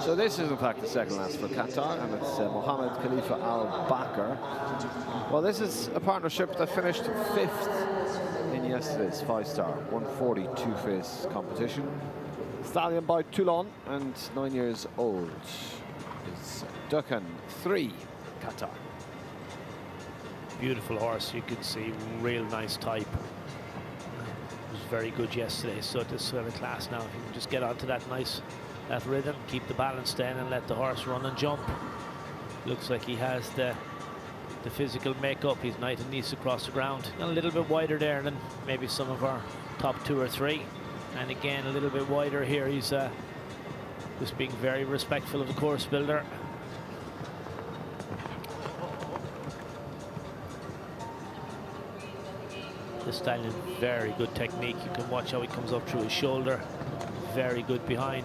Speaker 7: So this is in fact the second last for Qatar, and it's Mohammed Khalifa Al Bakr. Well, this is a partnership that finished 5th in yesterday's 5-star 140 two-face competition. Stallion by Toulon and 9 years old is Dukan 3, Qatar.
Speaker 9: Beautiful horse, you can see, real nice type. Was very good yesterday, so this is a class now. If you can just get onto that that rhythm, keep the balance then, and let the horse run and jump. Looks like he has the physical makeup. He's nice and nice across the ground. A little bit wider there than maybe some of our top 2 or 3, and again a little bit wider here. He's just being very respectful of the course builder. This stallion, very good technique. You can watch how he comes up through his shoulder. Very good behind.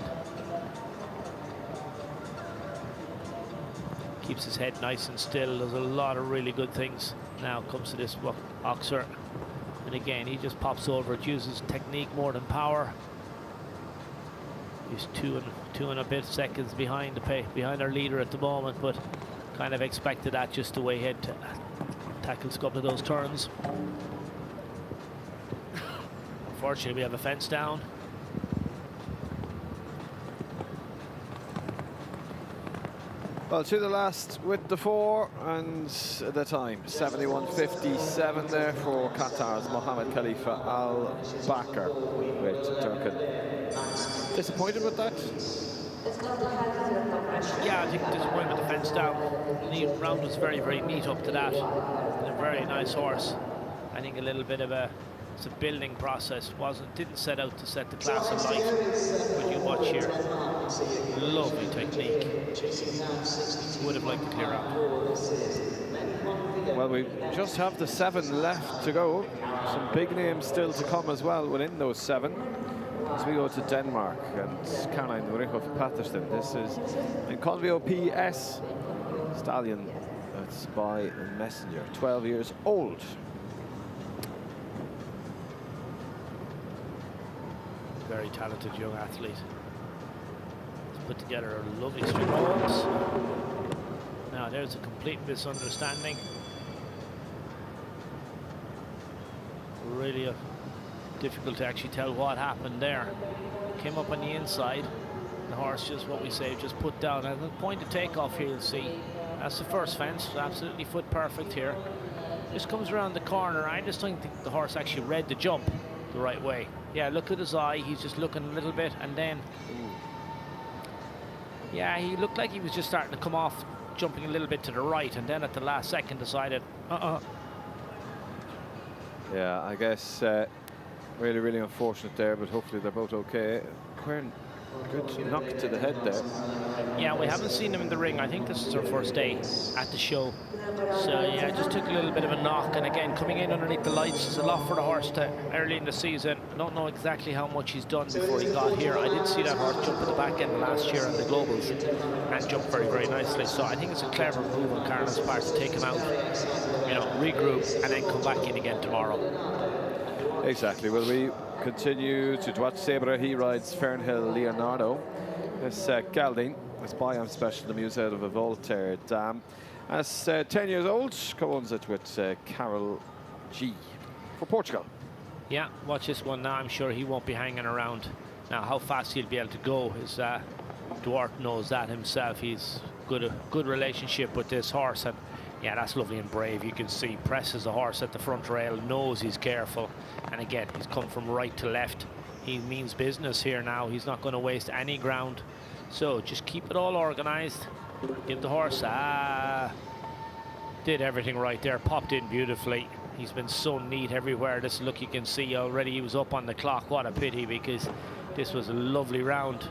Speaker 9: Keeps his head nice and still. Does a lot of really good things. Now comes to this oxer. And again, he just pops over. It uses technique more than power. He's two and a bit seconds behind our leader at the moment, but kind of expected that just the way he had tackled a couple of those turns. Unfortunately, we have a fence down.
Speaker 7: Well, to the last with the 4, and the time 71.57 there for Qatar's Mohammed Khalifa Al Bakr with Durkin. Disappointed with that?
Speaker 9: Yeah, I think disappointed with the fence down. The round was very, very neat up to that. A very nice horse. I think a little bit of it's a building process. Didn't set out to set the class of light. But you watch here, lovely technique. Would have liked to clear out.
Speaker 7: Well, we just have the 7 left to go. Some big names still to come as well within those 7. As we go to Denmark and Caroline Richoff Patterson. This is in Convio PS Stallion. That's by Messenger, 12 years old.
Speaker 9: Very talented young athlete. He's put together a lovely string of horses. Now there's a complete misunderstanding. Really difficult to actually tell what happened there. Came up on the inside. The horse just, what we say, just put down. At the point of takeoff here, you'll see. That's the first fence, absolutely foot perfect here. Just comes around the corner. I just don't think the horse actually read the jump the right way. Yeah, look at his eye. He's just looking a little bit, and then, yeah, he looked like he was just starting to come off jumping a little bit to the right, and then at the last second decided,
Speaker 7: Yeah, I guess really, really unfortunate there, but hopefully they're both okay. Quern, good knock to the head there.
Speaker 9: Yeah, we haven't seen him in the ring. I think this is our first day at the show. So yeah, just took a little bit of a knock, and again, coming in underneath the lights is a lot for the horse early in the season. I don't know exactly how much he's done before he got here. I did see that horse jump at the back end last year on the Globals and jump very, very nicely. So I think it's a clever move on Carol's part to take him out, you know, regroup, and then come back in again tomorrow.
Speaker 7: Exactly. Well, we continue to watch Sabre. He rides Fernhill Leonardo. This Galdine, this Bayam Special, the muse out of a Voltaire Dam. As 10 years old, co-owns it with Carol G for Portugal.
Speaker 9: Yeah, watch this one now. I'm sure he won't be hanging around. Now, how fast he'll be able to go is Duarte knows that himself. He's a good relationship with this horse, and yeah, that's lovely and brave. You can see presses the horse at the front rail, knows he's careful, and again, he's come from right to left. He means business here now. He's not going to waste any ground. So just keep it all organized. Give the horse, did everything right there, popped in beautifully. He's been so neat everywhere. This look, you can see already he was up on the clock. What a pity, because this was a lovely round.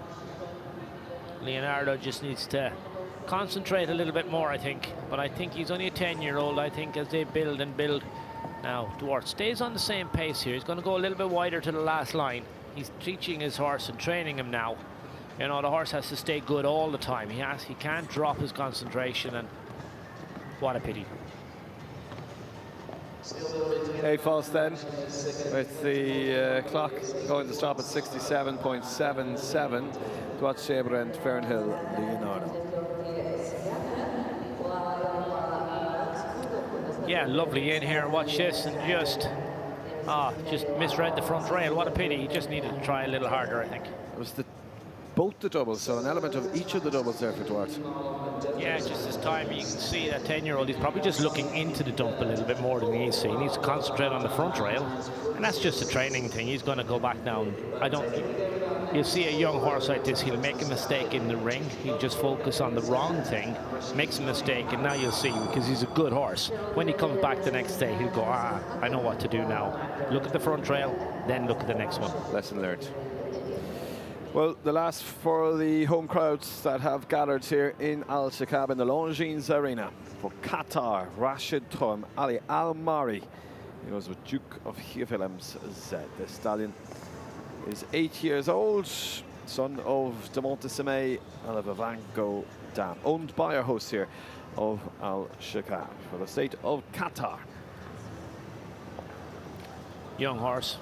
Speaker 9: Leonardo just needs to concentrate a little bit more, I think. But I think he's only a 10-year-old. I think as they build and build. Now, Duarte stays on the same pace here. He's going to go a little bit wider to the last line. He's teaching his horse and training him now. You know, the horse has to stay good all the time. He can't drop his concentration, and what a pity.
Speaker 7: 8 false then, with the clock going to stop at 67.77. Duarte Sabre and Fernhill Leonardo.
Speaker 9: Yeah, lovely in here. Watch this, and just misread the front rail. What a pity. He just needed to try a little harder, I think.
Speaker 7: It was both the doubles, so an element of each of the doubles there for Duarte.
Speaker 9: Yeah, just this time you can see that 10-year-old, he's probably just looking into the dump a little bit more than he needs to. He needs to concentrate on the front rail, and that's just a training thing. He's going to go back now. You'll see a young horse like this, he'll make a mistake in the ring. He'll just focus on the wrong thing, makes a mistake, and now you'll see, because he's a good horse. When he comes back the next day, he'll go, I know what to do now. Look at the front rail, then look at the next one.
Speaker 7: Lesson learned. Well, the last for the home crowds that have gathered here in Alshaqab in the Longines Arena for Qatar, Rashid Tom Ali Al-Mari. He was with Duke of Willems Z. The stallion is 8 years old, son of De Montesime and of Avanco Dam, owned by our host here of Alshaqab for the state of Qatar.
Speaker 9: Young horse.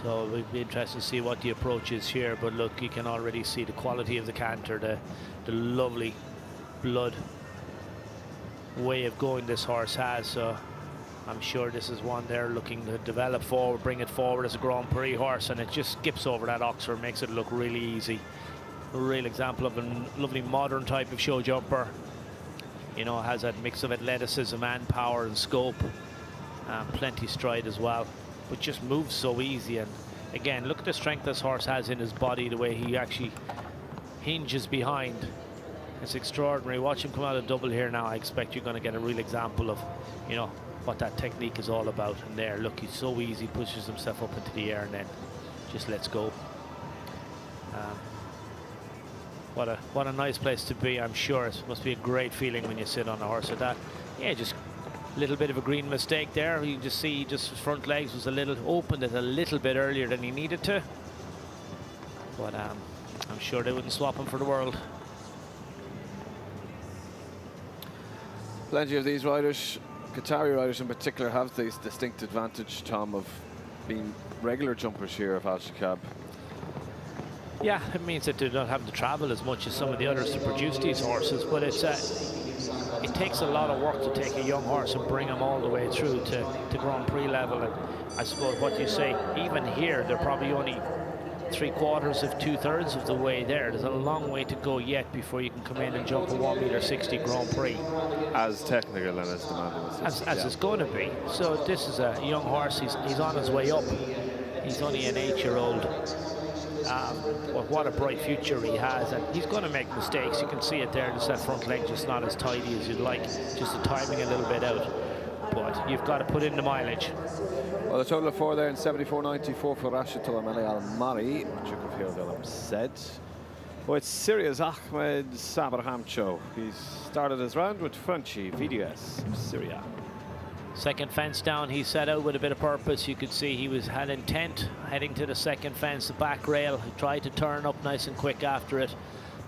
Speaker 9: So it'll be interesting to see what the approach is here. But look, you can already see the quality of the canter, the lovely blood way of going this horse has. So I'm sure this is one they're looking to develop forward, bring it forward as a Grand Prix horse, and it just skips over that Oxford, makes it look really easy. A real example of a lovely modern type of show jumper. You know, has that mix of athleticism and power and scope, plenty stride as well. But just moves so easy, and again, look at the strength this horse has in his body, the way he actually hinges behind. It's extraordinary. Watch him come out of double here now. I expect you're going to get a real example of, you know, what that technique is all about. And there, look, he's so easy, pushes himself up into the air and then just lets go. What a nice place to be. I'm sure it must be a great feeling when you sit on a horse like that. Yeah, just a little bit of a green mistake there. You can just see just his front legs was a little opened it a little bit earlier than he needed to. But I'm sure they wouldn't swap him for the world.
Speaker 7: Plenty of these riders, Qatari riders in particular, have this distinct advantage, Tom, of being regular jumpers here of Alshaqab.
Speaker 9: Yeah, it means that they're not having to travel as much as some of the others to produce these horses, but it takes a lot of work to take a young horse and bring him all the way through to Grand Prix level. And I suppose what you say, even here, they're probably only 3/4 of 2/3 of the way there. There's a long way to go yet before you can come in and jump a 1.60 meter Grand Prix.
Speaker 7: As technical and as demanding
Speaker 9: as it's going to be. So this is a young horse. He's on his way up. He's only an 8-year-old. But what a bright future he has, and he's going to make mistakes. You can see it there, just that front leg just not as tidy as you'd like, just the timing a little bit out. But you've got to put in the mileage.
Speaker 7: Well, a total of 4 there in 74.94 for Rashid Tolameli Al-Mari, Chukufil said. Well, it's Syria's Ahmed Sabr Hamcho. He's started his round with Frenchy VDS of Syria.
Speaker 9: Second fence down, he set out with a bit of purpose. You could see he had intent heading to the second fence, the back rail. He tried to turn up nice and quick after it.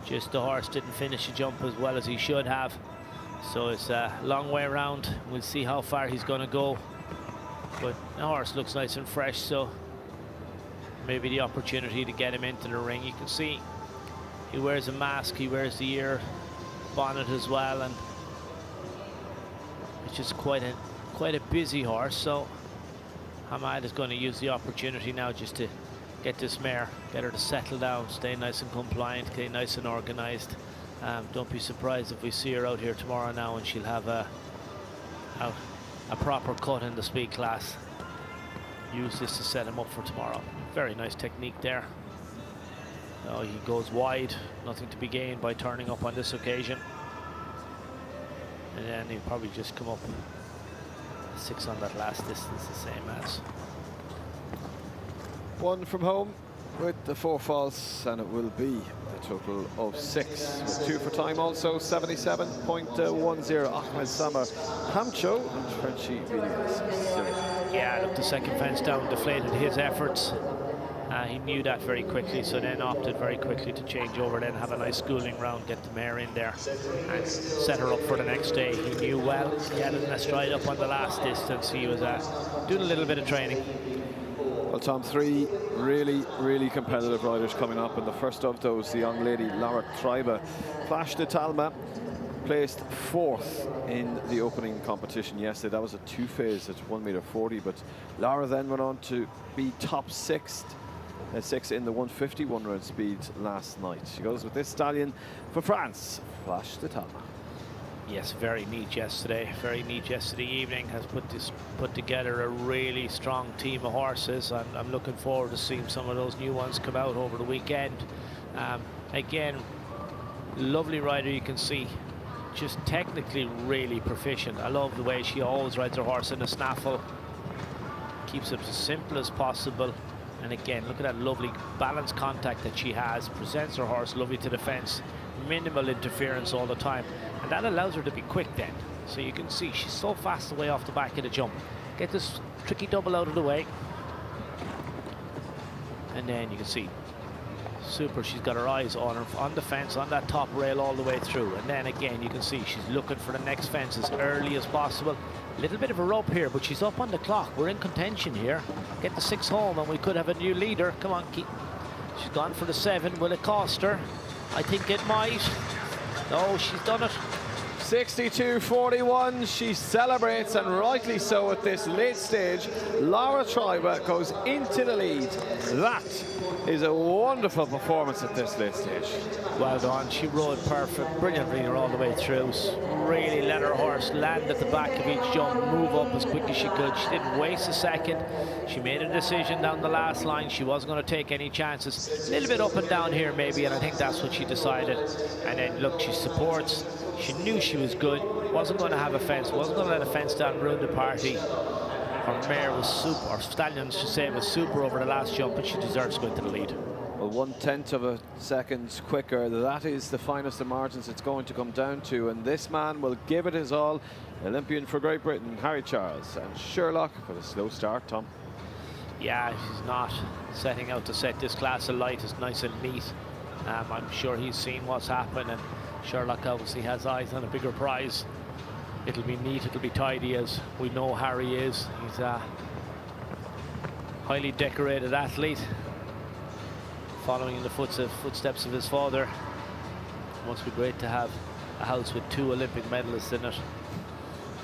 Speaker 9: Just the horse didn't finish the jump as well as he should have. So it's a long way around. We'll see how far he's going to go. But the horse looks nice and fresh, so maybe the opportunity to get him into the ring. You can see he wears a mask, he wears the ear bonnet as well, and it's just quite a busy horse. So Hamad is going to use the opportunity now just to get this mare, get her to settle down, stay nice and compliant, stay nice and organized. Don't be surprised if we see her out here tomorrow now and she'll have a proper cut in the speed class. Use this to set him up for tomorrow. Very nice technique there. Oh, he goes wide, nothing to be gained by turning up on this occasion. And then he'll probably just come up 6 on that last distance, the same as.
Speaker 7: 1 from home with the 4 false, and it will be a total of 6 with 2 for time also. 77.10 Ahmed Samar Hamcho and Frenchy VDS.
Speaker 9: Yeah, look, the second fence down deflated his efforts. He knew that very quickly, so then opted very quickly to change over, then have a nice schooling round, get the mare in there and set her up for the next day. He knew well, he had a stride up on the last distance. He was doing a little bit of training.
Speaker 7: Well, Tom, 3 really competitive riders coming up, and the first of those, the young lady Laura Treiber. Flash de Talma placed 4th in the opening competition yesterday. That was a 2-phase at 1.40 m, but Laura then went on to be top 6th. 6 in the 151 round speed last night. She goes with this stallion for France, Flash de Talma.
Speaker 9: Yes, very neat yesterday. Very neat yesterday evening. Has put together a really strong team of horses. I'm looking forward to seeing some of those new ones come out over the weekend. Again, lovely rider. You can see just technically really proficient. I love the way she always rides her horse in a snaffle. Keeps it as simple as possible. And again, look at that lovely balance contact that she has. Presents her horse lovely to the fence. Minimal interference all the time. And that allows her to be quick then. So you can see she's so fast away off the back of the jump. Get this tricky double out of the way. And then you can see, super, she's got her eyes on her, on the fence, on that top rail all the way through. And then again, you can see she's looking for the next fence as early as possible. A little bit of a rope here, but she's up on the clock. We're in contention here. Get the 6 home and we could have a new leader. Come on, keep. She's gone for the 7. Will it cost her? I think it might. No, she's done it.
Speaker 7: 62.41. She celebrates, and rightly so at this late stage. Laura Treiber goes into the lead. That is a wonderful performance at this late stage.
Speaker 9: Well done. She rode perfect, brilliantly all the way through. Really let her horse land at the back of each jump, move up as quick as she could. She didn't waste a second. She made a decision down the last line. She wasn't going to take any chances. A little bit up and down here maybe, and I think that's what she decided. And then look, she supports. She knew she was good. Wasn't going to have a fence. Wasn't going to let a fence down and ruin the party. Her mare was super, or stallion should say, was super over the last jump, but she deserves to go into the lead.
Speaker 7: Well, 1/10 of a second quicker. That is the finest of margins it's going to come down to, and this man will give it his all. Olympian for Great Britain, Harry Charles, and Sherlock for the slow start, Tom.
Speaker 9: Yeah, he's not setting out to set this class alight. It's nice and neat. I'm sure he's seen what's happened, and Sherlock obviously has eyes on a bigger prize. It'll be neat, it'll be tidy, as we know Harry is. He's a highly decorated athlete, following in the footsteps of his father. It must be great to have a house with 2 Olympic medalists in it.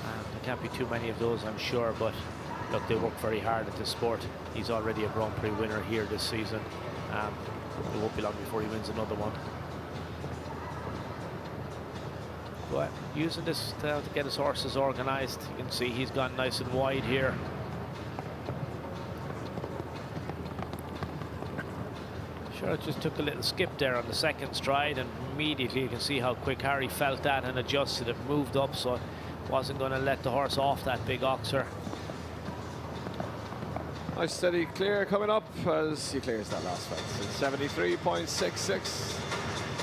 Speaker 9: There can't be too many of those, I'm sure, but look, they work very hard at this sport. He's already a Grand Prix winner here this season. It won't be long before he wins another one. But using this to get his horses organized. You can see he's gone nice and wide here. Sure, it just took a little skip there on the second stride, and immediately you can see how quick Harry felt that and adjusted it, moved up, so wasn't going to let the horse off that big oxer.
Speaker 7: Nice steady clear coming up as he clears that last fence. 73.66.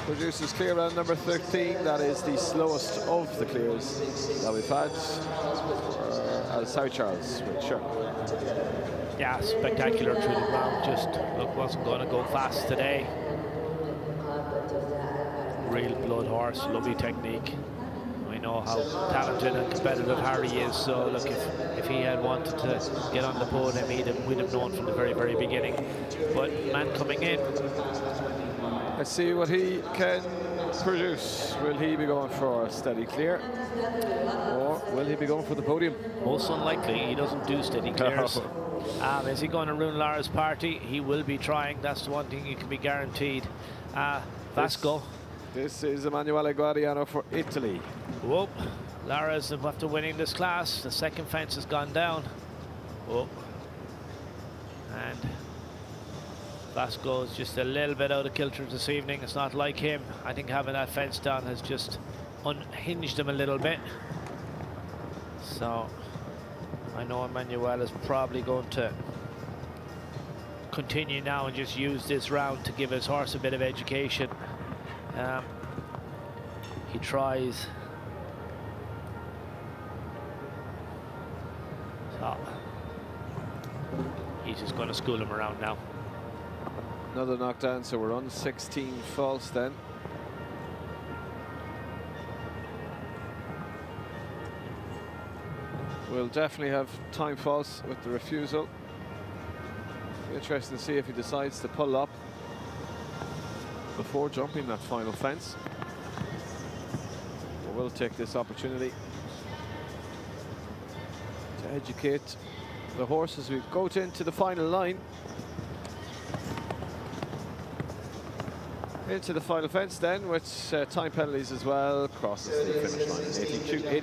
Speaker 7: Produces clear round number 13. That is the slowest of the clears that we've had. South Charles with sure.
Speaker 9: Yeah, spectacular through the ground. Just look, wasn't going to go fast today. Real blood horse, lovely technique. We know how talented and competitive Harry is, so look, if he had wanted to get on the podium, we'd have known from the very, very beginning. But man coming in.
Speaker 7: Let's see what he can produce. Will he be going for a steady clear, or will he be going for the podium?
Speaker 9: Most unlikely. He doesn't do steady clears. Is he going to ruin Lara's party? He will be trying. That's the one thing you can be guaranteed. Vasco.
Speaker 8: This is Emanuele Guadiano for Italy.
Speaker 9: Whoop. Lara's after winning this class. The second fence has gone down. Whoop. And Vasco is just a little bit out of kilter this evening. It's not like him. I think having that fence down has just unhinged him a little bit. So I know Emanuele is probably going to continue now and just use this round to give his horse a bit of education. He tries. So he's just going to school him around now.
Speaker 7: Another knockdown, so we're on 16 false then. We'll definitely have time false with the refusal. Interesting to see if he decides to pull up before jumping that final fence. But we'll take this opportunity to educate the horse as we go into the final line. Into the final fence then, with time penalties as well. Crosses the finish line.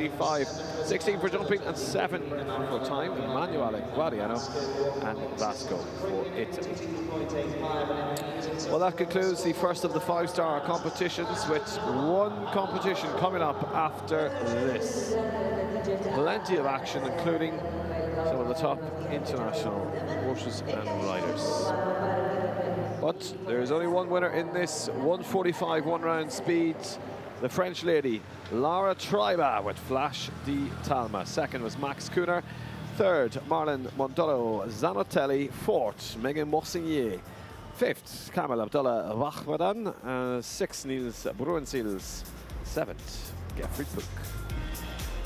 Speaker 7: 82.85. 16 for jumping and 7 for time. Emanuele Guadiano and Vasco for Italy. Well, that concludes the first of the 5-star competitions, with one competition coming up after this. Plenty of action, including some of the top international horses and riders. But there is only one winner in this 145 one-round speed. The French lady, Lara Triba with Flash di Talma. Second was Max Kuhner. Third, Marlon Mondolo Zanotelli. Fourth, Megan Morsignier. Fifth, Kamel Abdullah Wachmadan. Sixth, Niels Bruinsils. Seventh, Geoffrey Pook.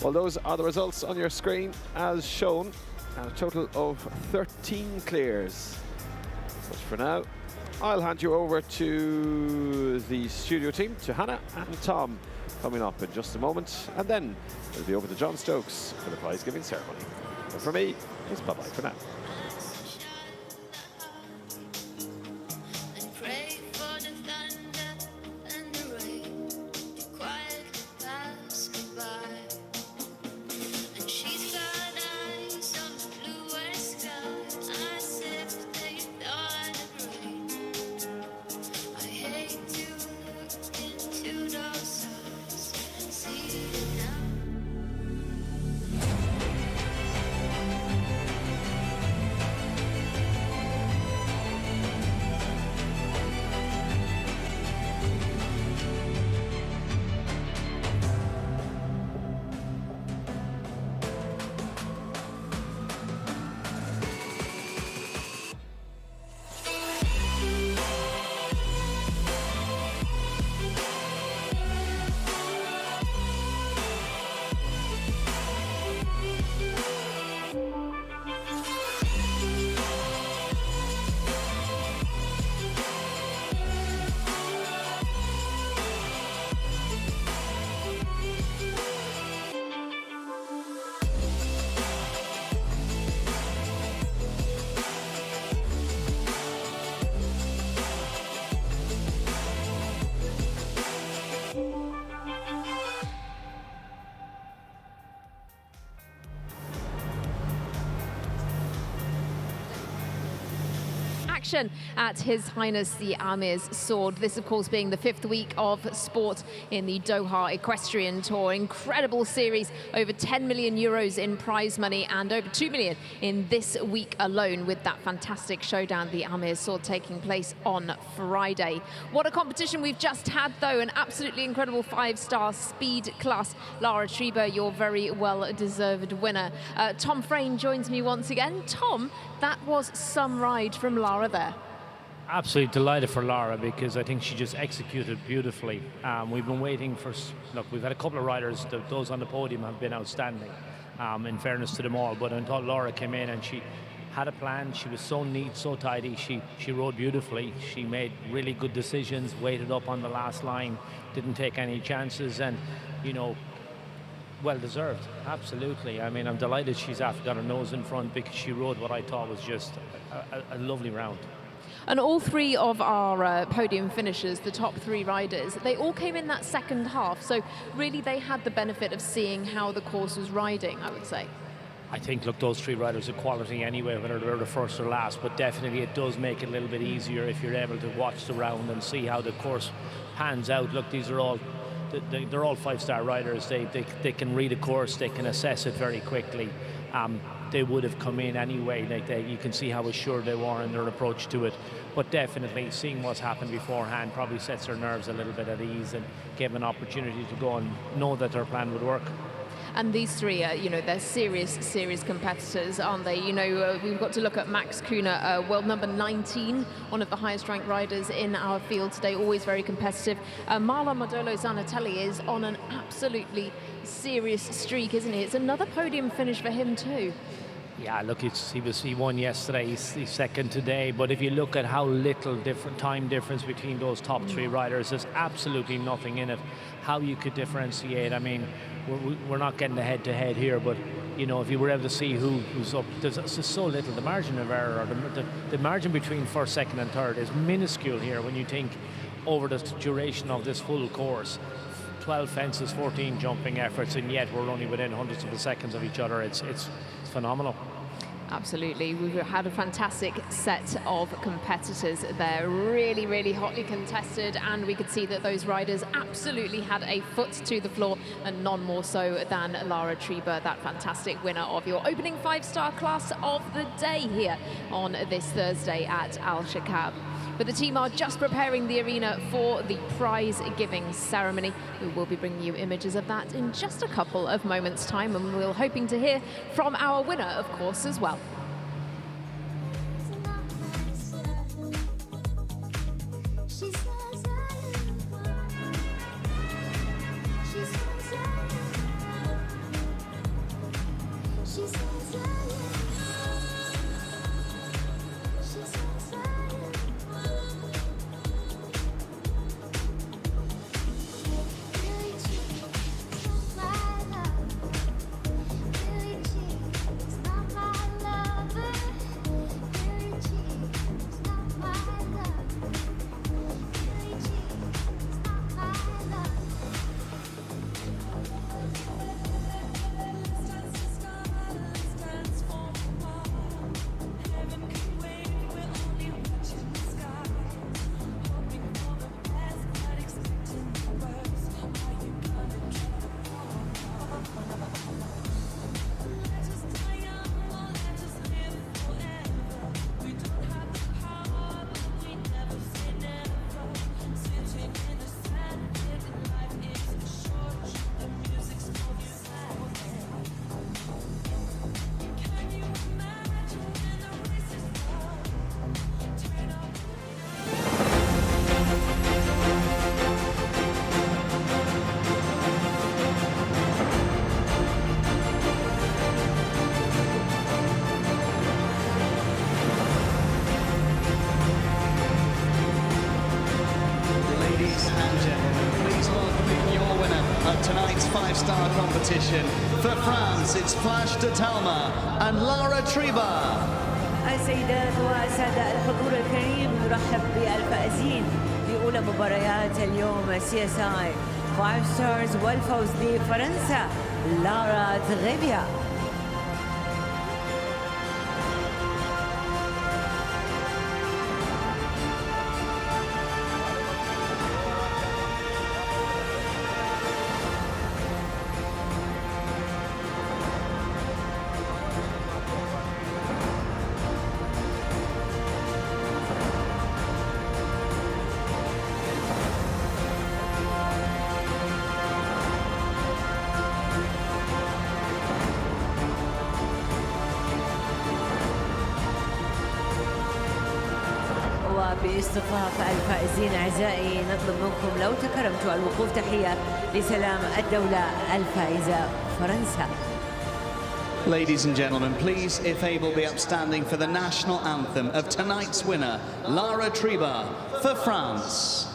Speaker 7: Well, those are the results on your screen as shown. And a total of 13 clears. But for now, I'll hand you over to the studio team, to Hannah and Tom, coming up in just a moment. And then we'll be over to John Stokes for the prize-giving ceremony. But for me, it's bye-bye for now.
Speaker 1: action at His Highness the Amir's sword. This, of course, being the 5th week of sport in the Doha Equestrian Tour. Incredible series, over 10 million euros in prize money and over 2 million in this week alone, with that fantastic showdown, the Amir's sword, taking place on Friday. What a competition we've just had, though. An absolutely incredible 5-star speed class. Lara Treba, your very well-deserved winner. Tom Frayne joins me once again. Tom, that was some ride from Lara there.
Speaker 3: Absolutely delighted for Lara, because I think she just executed beautifully. We've been waiting for, look, we've had a couple of riders, those on the podium have been outstanding, in fairness to them all, but I thought Lara came in and she had a plan. She was so neat, so tidy. She rode beautifully. She made really good decisions, waited up on the last line, didn't take any chances, and, you know, well deserved, absolutely. I mean, I'm delighted she's after got her nose in front, because she rode what I thought was just a lovely round.
Speaker 1: And all three of our podium finishers, the top 3 riders, they all came in that second half. So really they had the benefit of seeing how the course was riding, I would say.
Speaker 3: I think, look, those 3 riders are quality anyway, whether they're the first or last, but definitely it does make it a little bit easier if you're able to watch the round and see how the course pans out. Look, these are all, they're all 5-star riders. They can read a course, they can assess it very quickly. They would have come in anyway. You can see how assured they were in their approach to it. But definitely seeing what's happened beforehand probably sets their nerves a little bit at ease and gave them an opportunity to go and know that their plan would work.
Speaker 1: And these 3 are, you know, they're serious competitors, aren't they? You know, we've got to look at Max Kuhner, world number 19, one of the highest ranked riders in our field today, always very competitive. Marlon Modolo Zanatelli is on an absolutely serious streak, isn't he? It's another podium finish for him too.
Speaker 3: Yeah, look, he won yesterday, he's second today, but if you look at how little time difference between those top 3 riders, there's absolutely nothing in it. How you could differentiate, I mean, we're not getting the head-to-head here, but, you know, if you were able to see who's up, there's just so little. The margin of error, the margin between first, second and third is minuscule here when you think over the duration of this full course. 12 fences, 14 jumping efforts, and yet we're only within hundreds of seconds of each other. It's phenomenal.
Speaker 1: Absolutely. We've had a fantastic set of competitors there, really hotly contested, and we could see that those riders absolutely had a foot to the floor, and none more so than Lara Treba, that fantastic winner of your opening 5-star class of the day here on this Thursday at Alshaqab. But the team are just preparing the arena for the prize-giving ceremony. We will be bringing you images of that in just a couple of moments' time, and we're hoping to hear from our winner, of course, as well.
Speaker 8: tonight's five-star competition. For France, it's Flash de Talma and Lara Treba.
Speaker 10: السيدات والسادة الحضور الكريم، نرحب بالفائزين لأولى مباريات اليوم CSI 5 stars والفوز لفرنسا لارا تغيبيا. وباصطفاف الفائزين أعزائي نطلب منكم لو تكرمتوا الوقوف تحية لسلام الدولة الفائزة فرنسا.
Speaker 11: Ladies and gentlemen, please, if able, be upstanding for the national anthem of tonight's winner, Lara Triba, for France.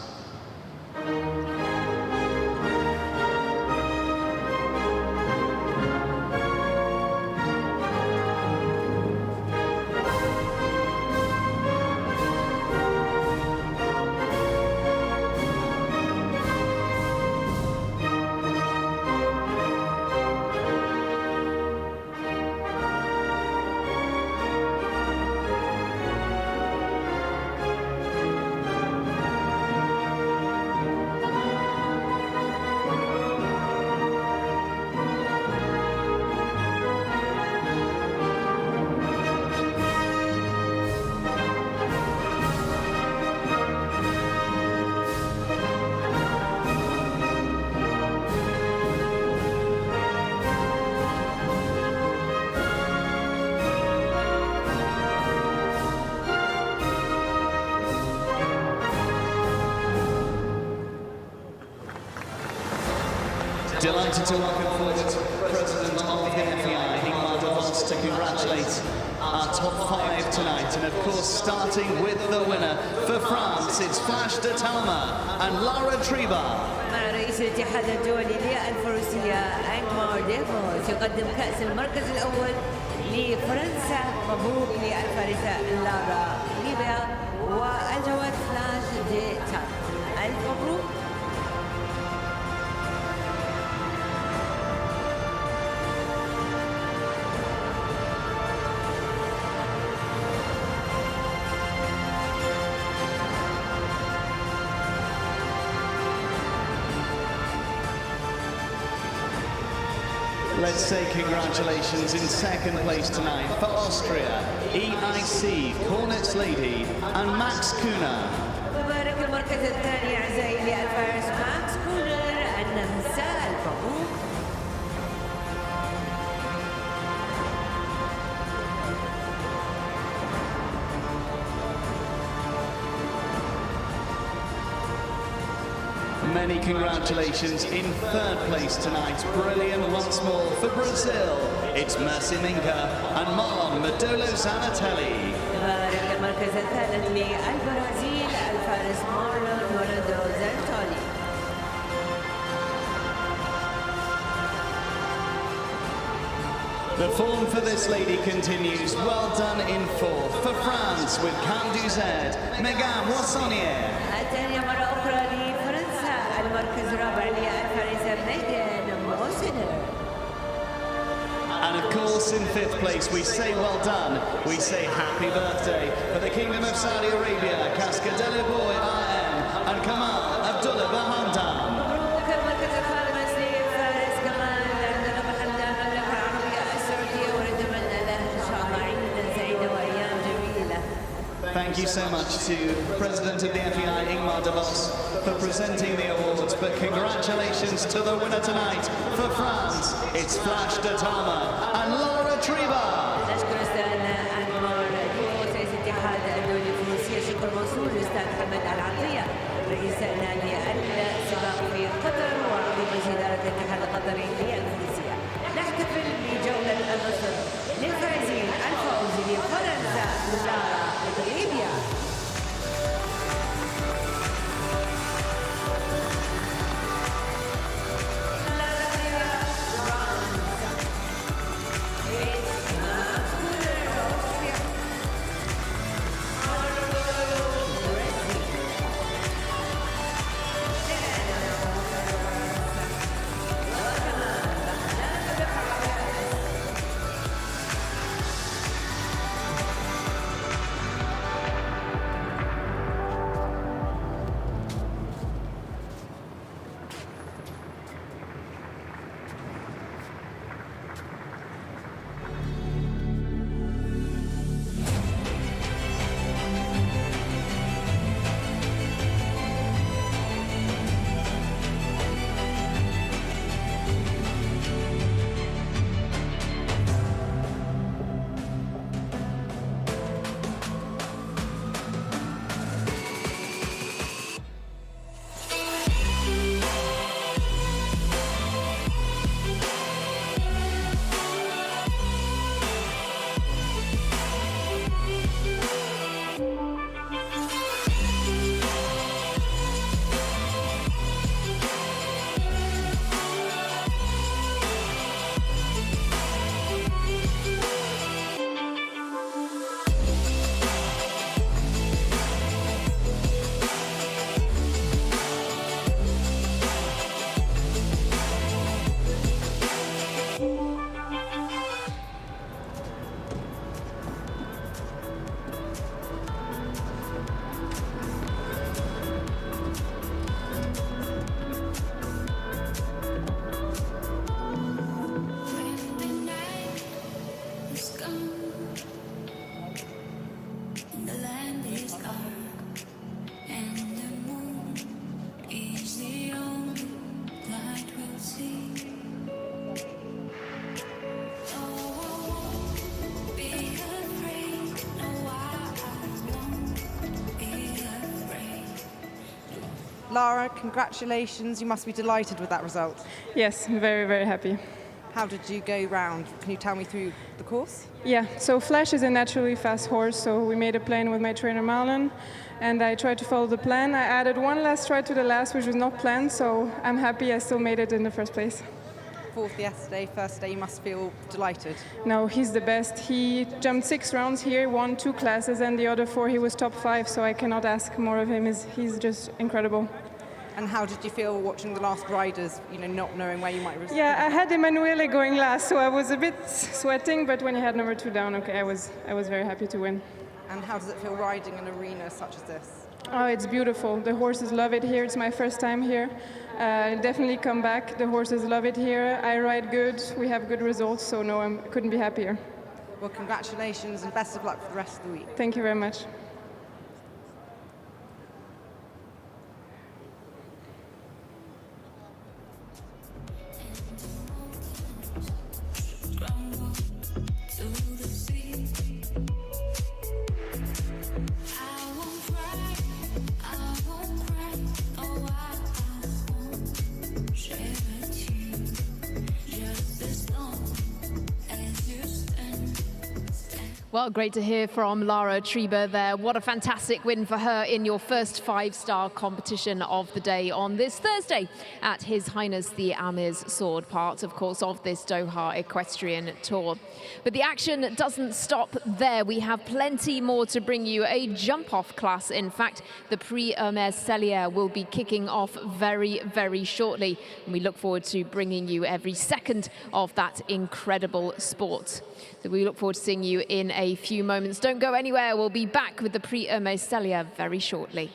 Speaker 11: Delighted to welcome forward President of the FEI, Hamad, to congratulate our top 5 tonight. And of course, starting with the winner for France, it's Flash de Talma and Lara Triba.
Speaker 10: مع رئيس الاتحاد الدولي للفروسية أنمار ديفوس يقدم كأس المركز الأول لفرنسا. مبروك للفارسة لارا ليبيا والجواد فلاش دي تالما. ألف مبروك.
Speaker 11: Let's say congratulations in second place tonight for Austria, EIC, Cornets Lady, and Max Kuna.
Speaker 10: مبارك المركز الثاني أعزائي للفارس ماكس كونر النمسا. المبروك.
Speaker 11: Many congratulations in third place tonight. Brilliant once more for Brazil. It's Mercy Minka and Marlon Medolo Zanatelli.
Speaker 10: مبارك المركز الثالث للبرازيل الفارس مارلون مورادو زانتولي.
Speaker 11: The form for this lady continues. Well done in fourth for France with Candu Z, Megan Wassonier.
Speaker 10: الثانية مرة أخرى لفرنسا. المركز الرابع للفارسة ميغان موسينر.
Speaker 11: And of course, in fifth place, we say well done. We say happy birthday for the Kingdom of Saudi Arabia, Cascadele Boy RM, and Kamal Abdullah Bahamdan.
Speaker 10: مبروك المركز الخامس لفارس كمال عبد الله بحمدان المملكة العربية السعودية ونتمنى له إن شاء الله عيدا سعيدا وأيام جميلة.
Speaker 11: Thank you so much to President of the FEI, Ingmar de Vos, for presenting the awards, but congratulations to the winner tonight for France. It's Flash de Talma and Lara Triba.
Speaker 10: نشكر أستاذنا أنمار ديفوس رئيس الاتحاد الدولي الفروسية. شكر موصول للأستاذ حمد العطية رئيس نادي السباق في قطر وعضو مجلس إدارة الاتحاد القطري للفروسية. نحتفل بجولة النصر للفائزين الفوز لفرنسا لارا ليبيا. It's
Speaker 12: Lara, congratulations. You must be delighted with that result.
Speaker 13: Yes, very, very happy.
Speaker 12: How did you go round? Can you tell me through the course?
Speaker 13: Yeah, so Flash is a naturally fast horse, so we made a plan with my trainer Marlon, and I tried to follow the plan. I added one last try to the last, which was not planned, so I'm happy I still made it in the first place.
Speaker 12: Fourth yesterday, first day, you must feel delighted.
Speaker 13: No, he's the best. He jumped 6 rounds here, won 2 classes, and the other 4 he was top 5, so I cannot ask more of him. He's just incredible.
Speaker 12: And how did you feel watching the last riders, not knowing where you might result?
Speaker 13: Yeah, I had Emanuele going last, so I was a bit sweating, but when he had number 2 down, okay, I was very happy to win.
Speaker 12: And how does it feel riding an arena such as this?
Speaker 13: Oh, it's beautiful. The horses love it here. It's my first time here. I'll definitely come back. The horses love it here. I ride good. We have good results, so no, I couldn't be happier.
Speaker 12: Well, congratulations and best of luck for the rest of the week.
Speaker 13: Thank you very much.
Speaker 1: Well, great to hear from Lara Treba there. What a fantastic win for her in your first 5-star competition of the day on this Thursday at His Highness the Amir's Sword, part, of course, of this Doha Equestrian Tour. But the action doesn't stop there. We have plenty more to bring you. A jump-off class, in fact, the Prix Amir Sellier will be kicking off very, very shortly. And we look forward to bringing you every second of that incredible sport. So we look forward to seeing you in a few moments. Don't go anywhere. We'll be back with the Prix Amir Sellier very shortly.